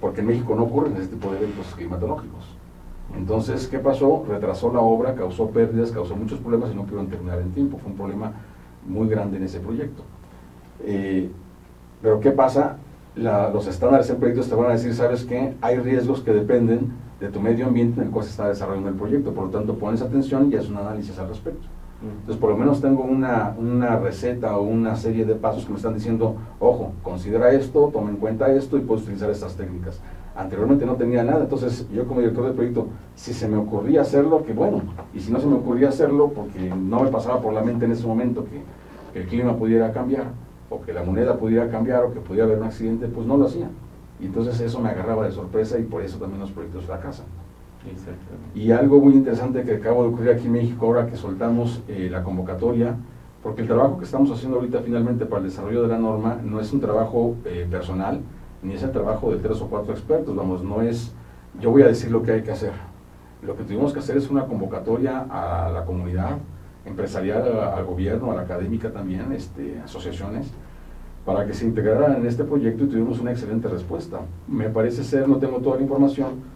porque en México no ocurren este tipo de eventos climatológicos. Entonces, ¿qué pasó? Retrasó la obra, causó pérdidas, causó muchos problemas y no pudieron terminar en tiempo. Fue un problema muy grande en ese proyecto. Pero ¿qué pasa? Los estándares en proyectos te van a decir, ¿sabes qué? Hay riesgos que dependen de tu medio ambiente en el cual se está desarrollando el proyecto, por lo tanto pones atención y haces un análisis al respecto. Entonces, por lo menos tengo una receta o una serie de pasos que me están diciendo, ojo, considera esto, toma en cuenta esto y puedes utilizar estas técnicas. Anteriormente no tenía nada, entonces yo como director del proyecto, si se me ocurría hacerlo, que bueno, y si no se me ocurría hacerlo, porque no me pasaba por la mente en ese momento que el clima pudiera cambiar, o que la moneda pudiera cambiar, o que pudiera haber un accidente, pues no lo hacía. Y entonces eso me agarraba de sorpresa y por eso también los proyectos fracasan. Y algo muy interesante que acabo de ocurrir aquí en México ahora que soltamos la convocatoria, porque el trabajo que estamos haciendo ahorita finalmente para el desarrollo de la norma no es un trabajo personal, ni es el trabajo de 3 o 4 expertos, vamos, no es, yo voy a decir lo que hay que hacer. Lo que tuvimos que hacer es una convocatoria a la comunidad empresarial, al gobierno, a la académica también, asociaciones, para que se integraran en este proyecto y tuvimos una excelente respuesta. Me parece ser, no tengo toda la información,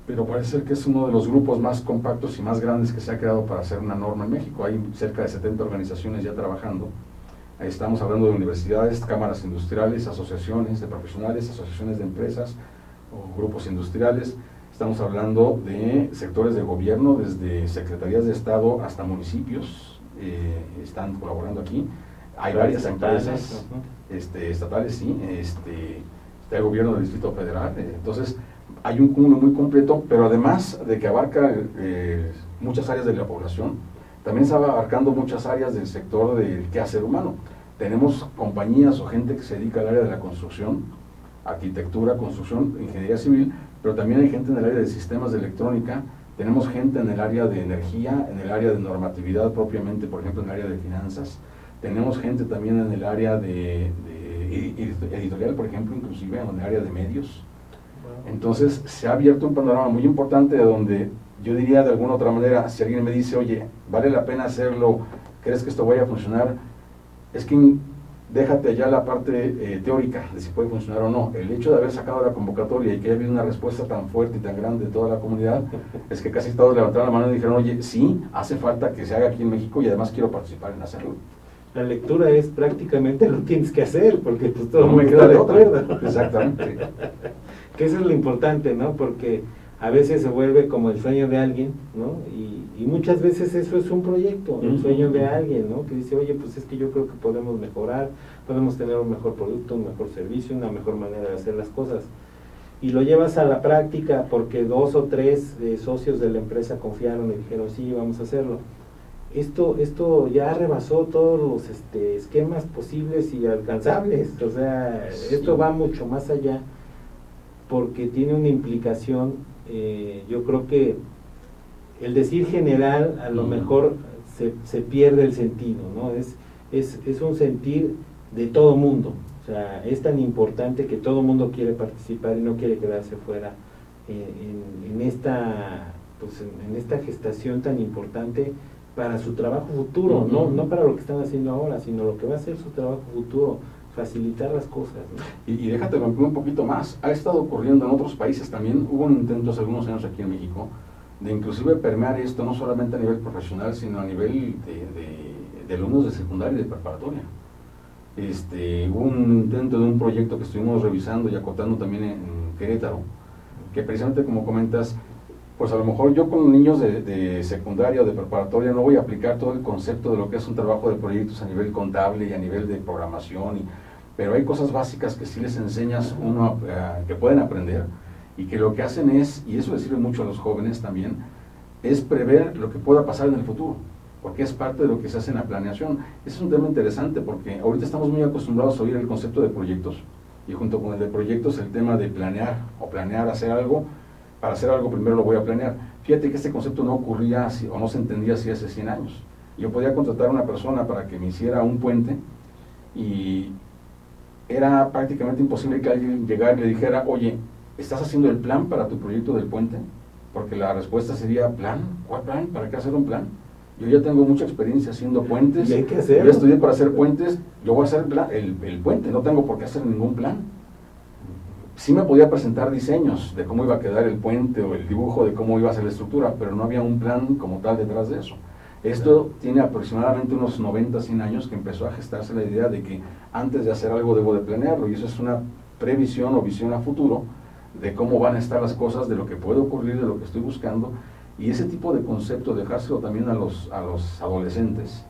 pero parece ser que es uno de los grupos más compactos y más grandes que se ha creado para hacer una norma en México. Hay cerca de 70 organizaciones ya trabajando. Ahí estamos hablando de universidades, cámaras industriales, asociaciones de profesionales, asociaciones de empresas o grupos industriales. Estamos hablando de sectores de gobierno, desde secretarías de Estado hasta municipios, están colaborando aquí. Hay varias empresas estatales, sí. está el gobierno del Distrito Federal, entonces hay un cúmulo muy completo, pero además de que abarca muchas áreas de la población, también está abarcando muchas áreas del sector del quehacer humano. Tenemos compañías o gente que se dedica al área de la construcción, arquitectura, construcción, ingeniería civil, pero también hay gente en el área de sistemas de electrónica, tenemos gente en el área de energía, en el área de normatividad propiamente, por ejemplo en el área de finanzas, tenemos gente también en el área de editorial, por ejemplo, inclusive en el área de medios. Entonces se ha abierto un panorama muy importante donde yo diría de alguna otra manera, si alguien me dice, oye, vale la pena hacerlo, ¿crees que esto vaya a funcionar? Es que déjate ya la parte teórica de si puede funcionar o no. El hecho de haber sacado la convocatoria y que haya habido una respuesta tan fuerte y tan grande de toda la comunidad, es que casi todos levantaron la mano y dijeron, oye, sí, hace falta que se haga aquí en México y además quiero participar en hacerlo.
La lectura es prácticamente lo tienes que hacer, porque pues todo
No me
mundo
queda
está
de otra.
acuerdo.
Exactamente.
Que eso es lo importante, ¿no? Porque a veces se vuelve como el sueño de alguien, ¿no? Y muchas veces eso es un proyecto, el sueño de alguien, ¿no? Que dice, oye, pues es que yo creo que podemos mejorar, podemos tener un mejor producto, un mejor servicio, una mejor manera de hacer las cosas. Y lo llevas a la práctica porque 2 o 3 socios de la empresa confiaron y dijeron, sí, vamos a hacerlo. Esto ya rebasó todos los esquemas posibles y alcanzables, o sea, esto va mucho más allá porque tiene una implicación, yo creo que el decir general a lo mejor se pierde el sentido, ¿no? Es un sentir de todo mundo, o sea, es tan importante que todo mundo quiere participar y no quiere quedarse fuera en esta gestación tan importante para su trabajo futuro, no para lo que están haciendo ahora, sino lo que va a ser su trabajo futuro, facilitar las cosas, ¿no?
Y déjate romper un poquito más, ha estado ocurriendo en otros países también, hubo un intento hace algunos años aquí en México, de inclusive permear esto no solamente a nivel profesional, sino a nivel de alumnos de secundaria y de preparatoria. Hubo un intento de un proyecto que estuvimos revisando y acotando también en Querétaro, que precisamente como comentas, pues a lo mejor yo con niños de secundaria o de preparatoria no voy a aplicar todo el concepto de lo que es un trabajo de proyectos a nivel contable y a nivel de programación, pero hay cosas básicas que sí les enseñas que pueden aprender y que lo que hacen es, y eso les sirve mucho a los jóvenes también, es prever lo que pueda pasar en el futuro, porque es parte de lo que se hace en la planeación. Ese es un tema interesante porque ahorita estamos muy acostumbrados a oír el concepto de proyectos y junto con el de proyectos el tema de planear o planear hacer algo. Para hacer algo primero lo voy a planear. Fíjate que este concepto no ocurría así, o no se entendía así hace 100 años. Yo podía contratar a una persona para que me hiciera un puente y era prácticamente imposible que alguien llegara y le dijera, oye, ¿estás haciendo el plan para tu proyecto del puente? Porque la respuesta sería, ¿plan? ¿Cuál plan? ¿Para qué hacer un plan? Yo ya tengo mucha experiencia haciendo puentes.
Y hay que hacerlo.
Yo estudié para hacer puentes, yo voy a hacer el puente, no tengo por qué hacer ningún plan. Sí me podía presentar diseños de cómo iba a quedar el puente o el dibujo de cómo iba a ser la estructura, pero no había un plan como tal detrás de eso. Esto tiene aproximadamente unos 90, 100 años que empezó a gestarse la idea de que antes de hacer algo debo de planearlo, y eso es una previsión o visión a futuro de cómo van a estar las cosas, de lo que puede ocurrir, de lo que estoy buscando, y ese tipo de concepto, dejárselo también a los adolescentes,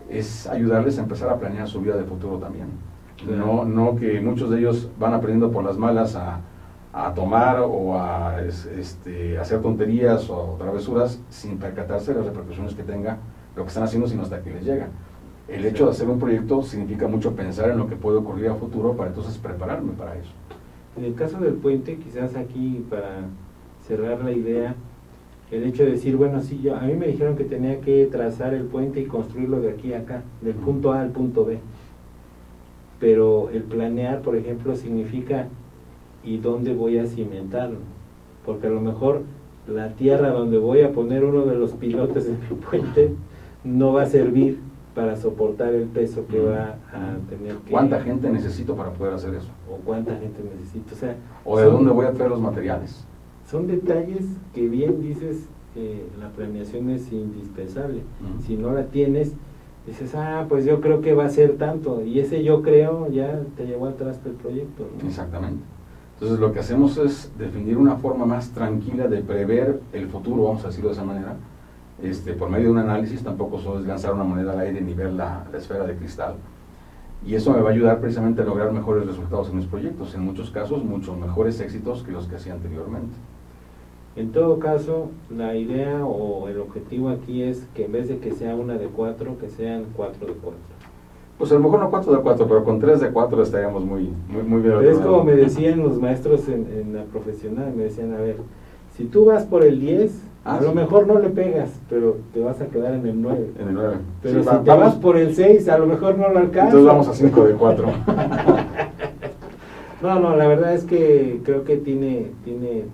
es ayudarles a empezar a planear su vida de futuro también. No que muchos de ellos van aprendiendo por las malas a tomar o a hacer tonterías o travesuras sin percatarse de las repercusiones que tenga lo que están haciendo, sino hasta que les llega. El hecho de hacer un proyecto significa mucho pensar en lo que puede ocurrir a futuro para entonces prepararme para eso.
En el caso del puente, quizás aquí para cerrar la idea, el hecho de decir, bueno, sí, a mí me dijeron que tenía que trazar el puente y construirlo de aquí a acá, del punto A al punto B. Pero el planear, por ejemplo, significa ¿y dónde voy a cimentarlo? Porque a lo mejor la tierra donde voy a poner uno de los pilotes de mi puente no va a servir para soportar el peso que va a tener que...
¿Cuánta gente necesito para poder hacer eso?
O cuánta gente necesito,
o de dónde voy a traer los materiales.
Son detalles que bien dices, la planeación es indispensable. Si no la tienes, dices, pues yo creo que va a ser tanto, y ese yo creo ya te llevó al traste el proyecto, ¿no?
Exactamente. Entonces lo que hacemos es definir una forma más tranquila de prever el futuro, vamos a decirlo de esa manera, por medio de un análisis. Tampoco solo es lanzar una moneda al aire ni ver la esfera de cristal. y eso me va a ayudar precisamente a lograr mejores resultados en mis proyectos, en muchos casos muchos mejores éxitos que los que hacía anteriormente.
En todo caso, la idea o el objetivo aquí es que en vez de que sea una de 4, que sean 4 de 4.
Pues a lo mejor no 4 de 4, pero con 3 de 4 estaríamos muy bien.
Pero es como me decían los maestros en la profesional, me decían, a ver, si tú vas por el 10, a lo mejor no le pegas, pero te vas a quedar en el 9.
En el 9.
Pero sí, si te vas por el 6, a lo mejor no lo alcanzas.
Entonces vamos a 5 de 4.
No, la verdad es que creo que tiene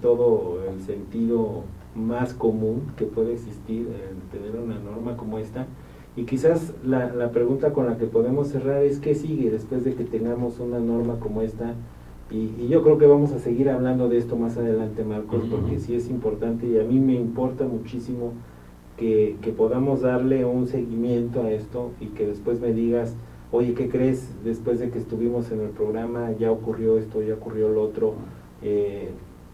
todo el sentido más común que puede existir el tener una norma como esta. Y quizás la pregunta con la que podemos cerrar es ¿qué sigue después de que tengamos una norma como esta? Y yo creo que vamos a seguir hablando de esto más adelante, Marcos, porque sí es importante y a mí me importa muchísimo que podamos darle un seguimiento a esto y que después me digas, oye, ¿qué crees? Después de que estuvimos en el programa ya ocurrió esto, ya ocurrió lo otro.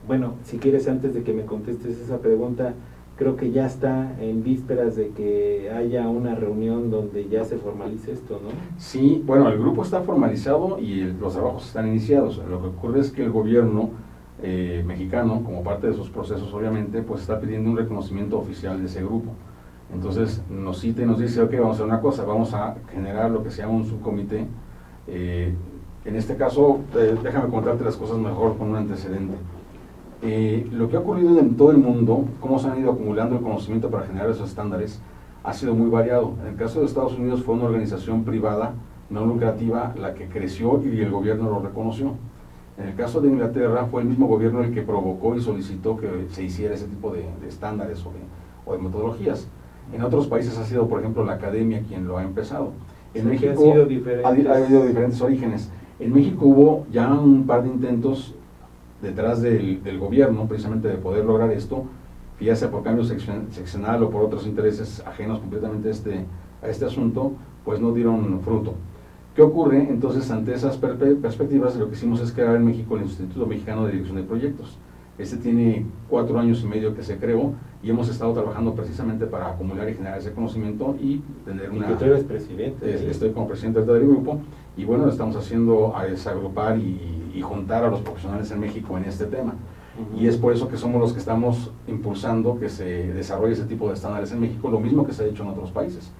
Bueno, si quieres, antes de que me contestes esa pregunta, creo que ya está en vísperas de que haya una reunión donde ya se formalice esto, ¿no?
Sí, bueno, el grupo está formalizado y los trabajos están iniciados. Lo que ocurre es que el gobierno mexicano, como parte de sus procesos, obviamente, pues está pidiendo un reconocimiento oficial de ese grupo. Entonces nos cita y nos dice, ok, vamos a hacer una cosa, vamos a generar lo que se llama un subcomité. En este caso, déjame contarte las cosas mejor con un antecedente. Lo que ha ocurrido en todo el mundo, cómo se han ido acumulando el conocimiento para generar esos estándares, ha sido muy variado. En el caso de Estados Unidos fue una organización privada, no lucrativa, la que creció y el gobierno lo reconoció. En el caso de Inglaterra fue el mismo gobierno el que provocó y solicitó que se hiciera ese tipo de estándares o de metodologías. En otros países ha sido, por ejemplo, la academia quien lo ha empezado. En México ha habido diferentes orígenes. En México hubo ya un par de intentos detrás del gobierno, precisamente de poder lograr esto, ya sea por cambio seccional o por otros intereses ajenos completamente a este asunto, pues no dieron fruto. ¿Qué ocurre? Entonces, ante esas perspectivas, lo que hicimos es crear en México el Instituto Mexicano de Dirección de Proyectos. Este tiene 4 años y medio que se creó y hemos estado trabajando precisamente para acumular y generar ese conocimiento y tener una...
Y que tú eres presidente.
Estoy como presidente del grupo y bueno, lo estamos haciendo es agrupar y juntar a los profesionales en México en este tema. Y es por eso que somos los que estamos impulsando que se desarrolle ese tipo de estándares en México, lo mismo que se ha hecho en otros países.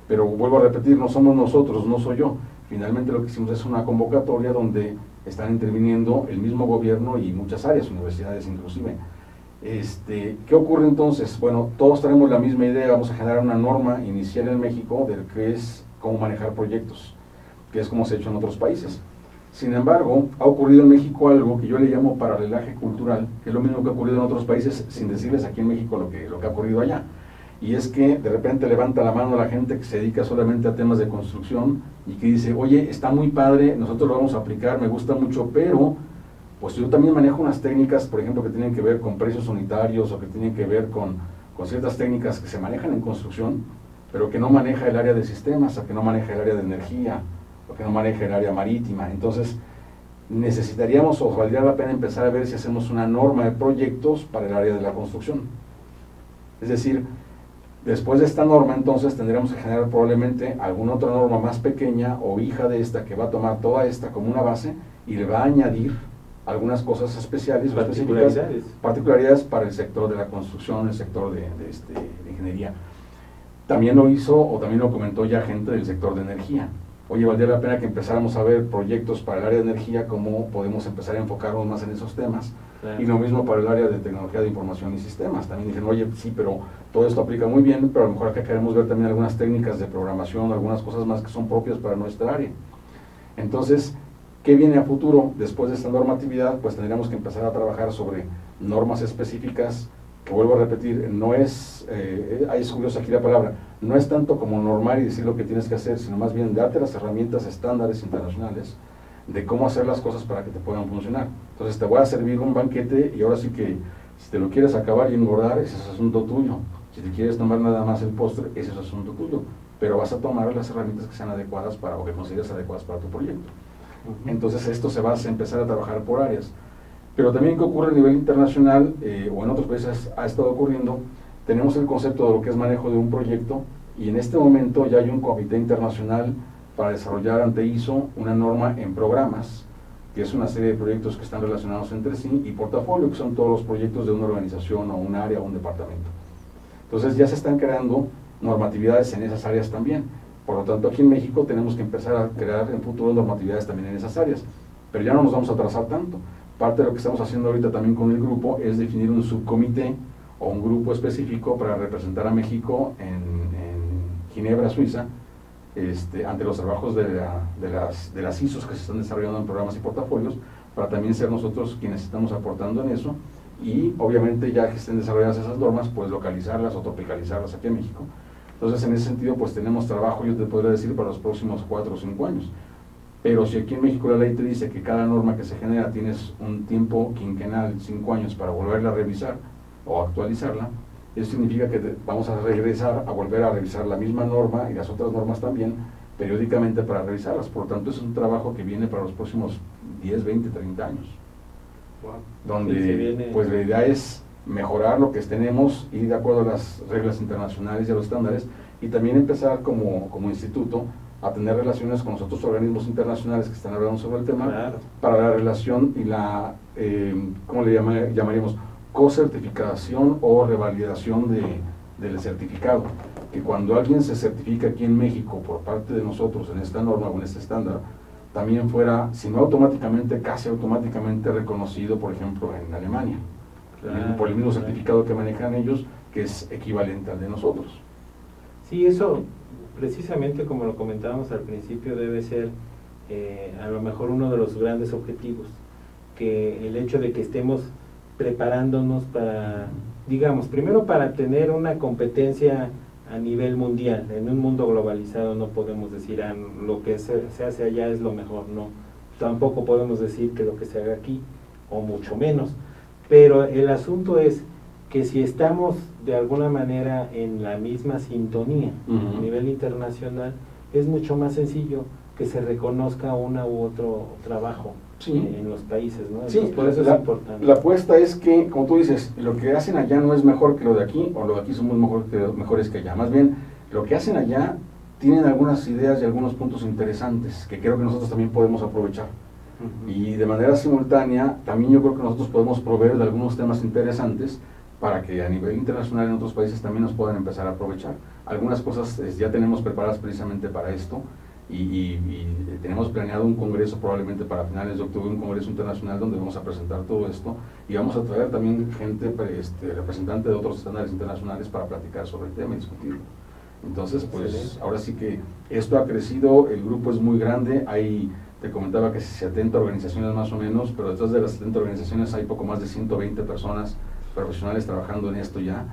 Pero vuelvo a repetir, no somos nosotros, no soy yo. Finalmente lo que hicimos es una convocatoria donde están interviniendo el mismo gobierno y muchas áreas, universidades inclusive. ¿Qué ocurre entonces? Bueno, todos tenemos la misma idea, vamos a generar una norma inicial en México de que es cómo manejar proyectos, que es como se ha hecho en otros países. Sin embargo, ha ocurrido en México algo que yo le llamo paralelaje cultural, que es lo mismo que ha ocurrido en otros países, sin decirles aquí en México lo que ha ocurrido allá. Y es que de repente levanta la mano la gente que se dedica solamente a temas de construcción y que dice, oye, está muy padre, nosotros lo vamos a aplicar, me gusta mucho, pero pues yo también manejo unas técnicas, por ejemplo, que tienen que ver con precios unitarios o que tienen que ver con ciertas técnicas que se manejan en construcción, pero que no maneja el área de sistemas, o que no maneja el área de energía, o que no maneja el área marítima. Entonces, necesitaríamos o valdría la pena empezar a ver si hacemos una norma de proyectos para el área de la construcción. Es decir, después de esta norma, entonces tendríamos que generar probablemente alguna otra norma más pequeña o hija de esta que va a tomar toda esta como una base y le va a añadir algunas cosas especiales o específicas, particularidades para el sector de la construcción, el sector de ingeniería. También lo hizo o también lo comentó ya gente del sector de energía. Oye, valdría la pena que empezáramos a ver proyectos para el área de energía, cómo podemos empezar a enfocarnos más en esos temas. Claro. Y lo mismo para el área de tecnología de información y sistemas. También dijeron, oye, sí, pero todo esto aplica muy bien, pero a lo mejor acá queremos ver también algunas técnicas de programación, algunas cosas más que son propias para nuestra área. Entonces, ¿qué viene a futuro? Después de esta normatividad, pues tendríamos que empezar a trabajar sobre normas específicas, que vuelvo a repetir, no es, es curiosa aquí la palabra, no es tanto como normar y decir lo que tienes que hacer, sino más bien darte las herramientas estándares internacionales de cómo hacer las cosas para que te puedan funcionar. Entonces te voy a servir un banquete y ahora sí que si te lo quieres acabar y engordar, ese es asunto tuyo. Si te quieres tomar nada más el postre, ese es asunto tuyo. Pero vas a tomar las herramientas que sean adecuadas para, o que consideres adecuadas para tu proyecto. Entonces esto se va a empezar a trabajar por áreas. Pero también que ocurre a nivel internacional, o en otros países ha estado ocurriendo, tenemos el concepto de lo que es manejo de un proyecto, y en este momento ya hay un comité internacional para desarrollar ante ISO una norma en programas, que es una serie de proyectos que están relacionados entre sí, y portafolio, que son todos los proyectos de una organización o un área o un departamento. Entonces ya se están creando normatividades en esas áreas también. Por lo tanto, aquí en México tenemos que empezar a crear en futuro normatividades también en esas áreas, pero ya no nos vamos a atrasar tanto. Parte de lo que estamos haciendo ahorita también con el grupo es definir un subcomité o un grupo específico para representar a México en Ginebra, Suiza, ante los trabajos de las ISOs que se están desarrollando en programas y portafolios, para también ser nosotros quienes estamos aportando en eso, y obviamente ya que estén desarrolladas esas normas, pues localizarlas o tropicalizarlas aquí en México. Entonces, en ese sentido, pues tenemos trabajo, yo te podría decir, para los próximos 4 o 5 años. Pero si aquí en México la ley te dice que cada norma que se genera tienes un tiempo quinquenal, 5 años, para volverla a revisar o actualizarla, eso significa que vamos a regresar a volver a revisar la misma norma y las otras normas también, periódicamente, para revisarlas. Por lo tanto, es un trabajo que viene para los próximos 10, 20, 30 años.
Wow.
Donde pues la idea es mejorar lo que tenemos, ir de acuerdo a las reglas internacionales y a los estándares, y también empezar como instituto a tener relaciones con los otros organismos internacionales que están hablando sobre el tema,
claro,
para la relación y la, ¿cómo le llamaríamos? Co-certificación o revalidación del certificado. Que cuando alguien se certifica aquí en México por parte de nosotros en esta norma o en este estándar, también fuera, si no automáticamente, casi automáticamente reconocido, por ejemplo, en Alemania, claro, por el mismo certificado que manejan ellos, que es equivalente al de nosotros.
Sí, eso precisamente, como lo comentábamos al principio, debe ser a lo mejor uno de los grandes objetivos, que el hecho de que estemos preparándonos para, digamos, primero para tener una competencia a nivel mundial. En un mundo globalizado no podemos decir lo que se hace allá es lo mejor, no. Tampoco podemos decir que lo que se haga aquí, o mucho menos. Pero el asunto es que si estamos de alguna manera en la misma sintonía a nivel internacional, es mucho más sencillo que se reconozca una u otro trabajo en los países, ¿no?
Sí,
entonces, por eso es importante.
La apuesta es que, como tú dices, lo que hacen allá no es mejor que lo de aquí, o lo de aquí somos mejores que allá. Más bien, lo que hacen allá tienen algunas ideas y algunos puntos interesantes que creo que nosotros también podemos aprovechar. Y de manera simultánea, también yo creo que nosotros podemos proveer de algunos temas interesantes para que a nivel internacional en otros países también nos puedan empezar a aprovechar. Algunas cosas ya tenemos preparadas precisamente para esto, y tenemos planeado un congreso probablemente para finales de octubre, un congreso internacional donde vamos a presentar todo esto, y vamos a traer también gente, representante de otros estándares internacionales, para platicar sobre el tema y discutirlo. Entonces, pues excelente. Ahora sí que esto ha crecido, el grupo es muy grande, te comentaba que 70 organizaciones más o menos, pero detrás de las 70 organizaciones hay poco más de 120 personas profesionales trabajando en esto ya,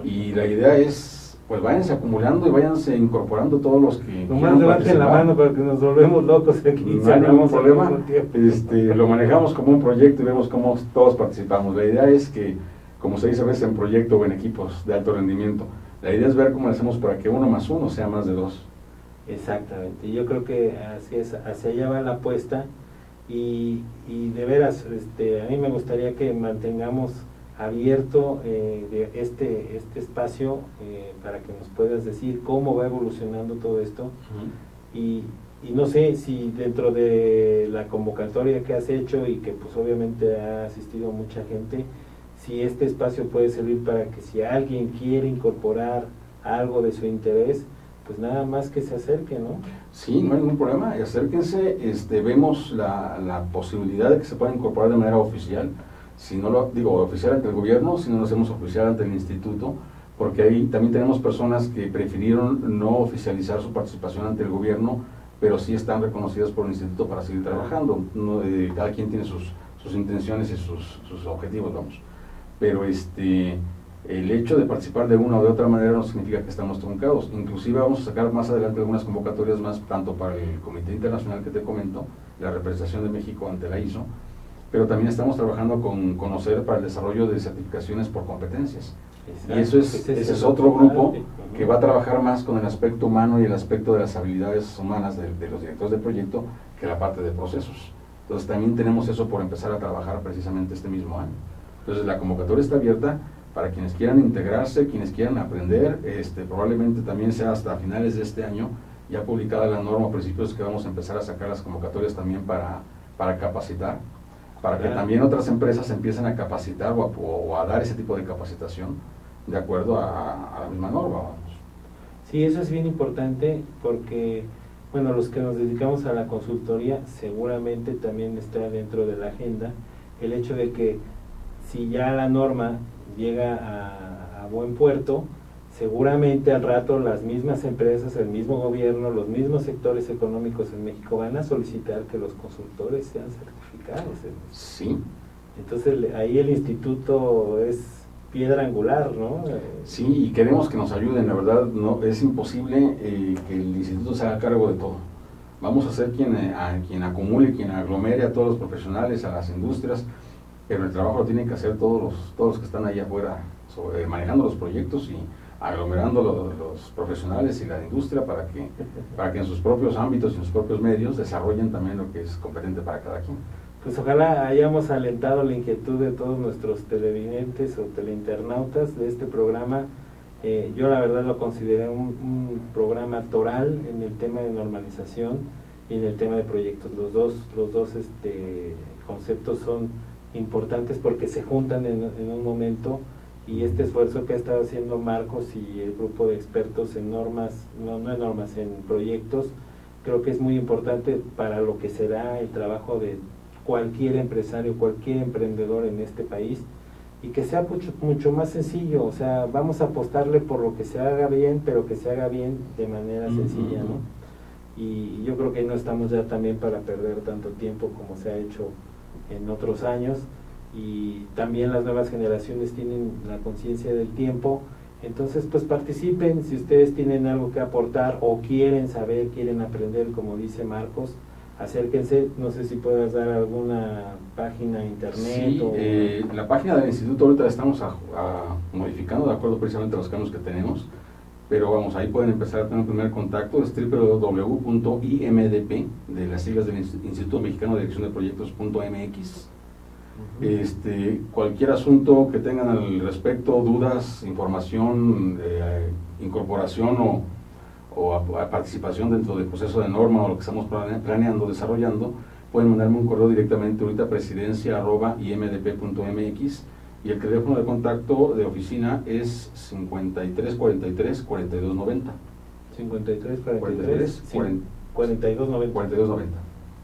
y la idea es, pues váyanse acumulando y váyanse incorporando todos los que
nomás levanten la mano para que nos volvemos locos aquí.
No hay ningún problema, lo manejamos como un proyecto y vemos cómo todos participamos. La idea es que, como se dice a veces en proyecto o en equipos de alto rendimiento, la idea es ver cómo lo hacemos para que 1 más 1 sea más de 2.
Exactamente, yo creo que así es, hacia allá va la apuesta, y de veras, a mí me gustaría que mantengamos abierto de este espacio para que nos puedas decir cómo va evolucionando todo esto. Y no sé si dentro de la convocatoria que has hecho, y que pues obviamente ha asistido mucha gente, si este espacio puede servir para que, si alguien quiere incorporar algo de su interés, pues nada más que se acerque, ¿no?
Sí, no hay ningún problema, acérquense, vemos la posibilidad de que se pueda incorporar de manera oficial. Si no lo digo oficial ante el gobierno, si no lo hacemos oficial ante el instituto, porque ahí también tenemos personas que prefirieron no oficializar su participación ante el gobierno, pero sí están reconocidas por el instituto para seguir trabajando. Cada quien tiene sus intenciones y sus objetivos, vamos. Pero el hecho de participar de una o de otra manera no significa que estamos truncados. Inclusive vamos a sacar más adelante algunas convocatorias más, tanto para el Comité Internacional que te comento, la representación de México ante la ISO, pero también estamos trabajando con conocer para el desarrollo de certificaciones por competencias. Exacto. Y ese es otro grupo que va a trabajar más con el aspecto humano y el aspecto de las habilidades humanas de los directores del proyecto, que la parte de procesos. Entonces también tenemos eso por empezar a trabajar precisamente este mismo año. Entonces la convocatoria está abierta para quienes quieran integrarse, quienes quieran aprender, probablemente también sea hasta finales de este año ya publicada la norma a principios, que vamos a empezar a sacar las convocatorias también para capacitar, para que también otras empresas empiecen a capacitar o a dar ese tipo de capacitación de acuerdo a la misma norma, vamos.
Sí, eso es bien importante porque, bueno, los que nos dedicamos a la consultoría seguramente también está dentro de la agenda el hecho de que si ya la norma llega a buen puerto, seguramente al rato las mismas empresas, el mismo gobierno, los mismos sectores económicos en México van a solicitar que los consultores sean certificados.
Sí.
Entonces ahí el instituto es piedra angular, ¿no?
Sí, y queremos que nos ayuden, la verdad no es imposible que el instituto se haga cargo de todo. Vamos a ser quien acumule, quien aglomere a todos los profesionales, a las industrias, pero el trabajo lo tienen que hacer todos los que están ahí afuera, manejando los proyectos y aglomerando los profesionales y la industria para que en sus propios ámbitos y en sus propios medios desarrollen también lo que es competente para cada quien.
Pues ojalá hayamos alentado la inquietud de todos nuestros televidentes o teleinternautas de este programa. Yo la verdad lo consideré un programa toral en el tema de normalización y en el tema de proyectos. Los dos conceptos son importantes porque se juntan en un momento, y este esfuerzo que ha estado haciendo Marcos y el grupo de expertos en normas, no en normas, en proyectos, creo que es muy importante para lo que será el trabajo de cualquier empresario, cualquier emprendedor en este país, y que sea mucho más sencillo. O sea, vamos a apostarle por lo que se haga bien, pero que se haga bien de manera sencilla, ¿no? Y yo creo que no estamos ya también para perder tanto tiempo como se ha hecho en otros años, y también las nuevas generaciones tienen la conciencia del tiempo. Entonces pues participen, si ustedes tienen algo que aportar o quieren saber, quieren aprender, como dice Marcos, acérquense. No sé si puedas dar alguna página internet.
Sí, la página del instituto ahorita la estamos modificando de acuerdo precisamente a los cambios que tenemos, pero vamos, ahí pueden empezar a tener un primer contacto. Es www.imdp, de las siglas del Instituto Mexicano de Dirección de Proyectos.mx. Cualquier asunto que tengan al respecto, dudas, información, incorporación o participación dentro del proceso de norma o lo que estamos planeando, desarrollando, pueden mandarme un correo directamente ahorita a presidencia@imdp.mx, y el teléfono de contacto de oficina es 5343 4290.
5343
4290. 4290.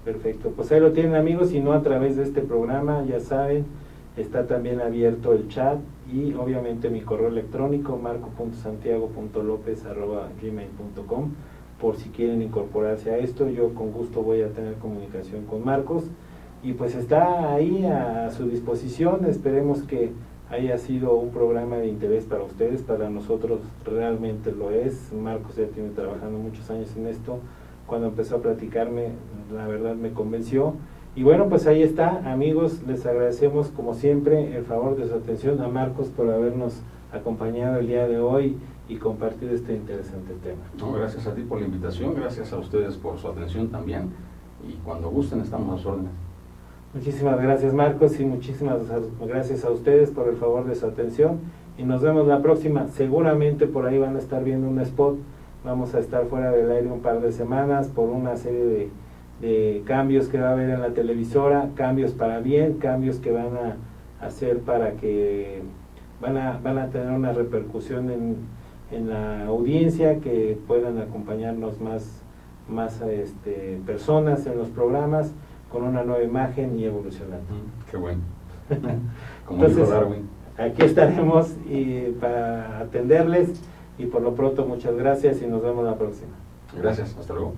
Perfecto, pues ahí lo tienen, amigos. Si no, a través de este programa, ya saben, está también abierto el chat y obviamente mi correo electrónico marco.santiago.lopez@gmail.com, por si quieren incorporarse a esto. Yo con gusto voy a tener comunicación con Marcos, y pues está ahí a su disposición. Esperemos que haya sido un programa de interés para ustedes. Para nosotros realmente lo es. Marcos ya tiene trabajando muchos años en esto. Cuando empezó a platicarme, la verdad me convenció. Y bueno, pues ahí está, amigos. Les agradecemos como siempre el favor de su atención. A Marcos por habernos acompañado el día de hoy y compartir este interesante tema.
No, gracias a ti por la invitación, gracias a ustedes por su atención también, y cuando gusten estamos a sus órdenes.
Muchísimas gracias, Marcos, y muchísimas gracias a ustedes por el favor de su atención, y nos vemos la próxima. Seguramente por ahí van a estar viendo un spot. Vamos a estar fuera del aire un par de semanas por una serie de cambios que va a haber en la televisora, cambios para bien, cambios que van a hacer para que van a tener una repercusión en la audiencia, que puedan acompañarnos más personas en los programas con una nueva imagen y evolucionando.
Qué bueno. Como
Entonces,
dijo Darwin.
Aquí estaremos para atenderles, y por lo pronto muchas gracias y nos vemos la próxima.
Gracias, hasta luego.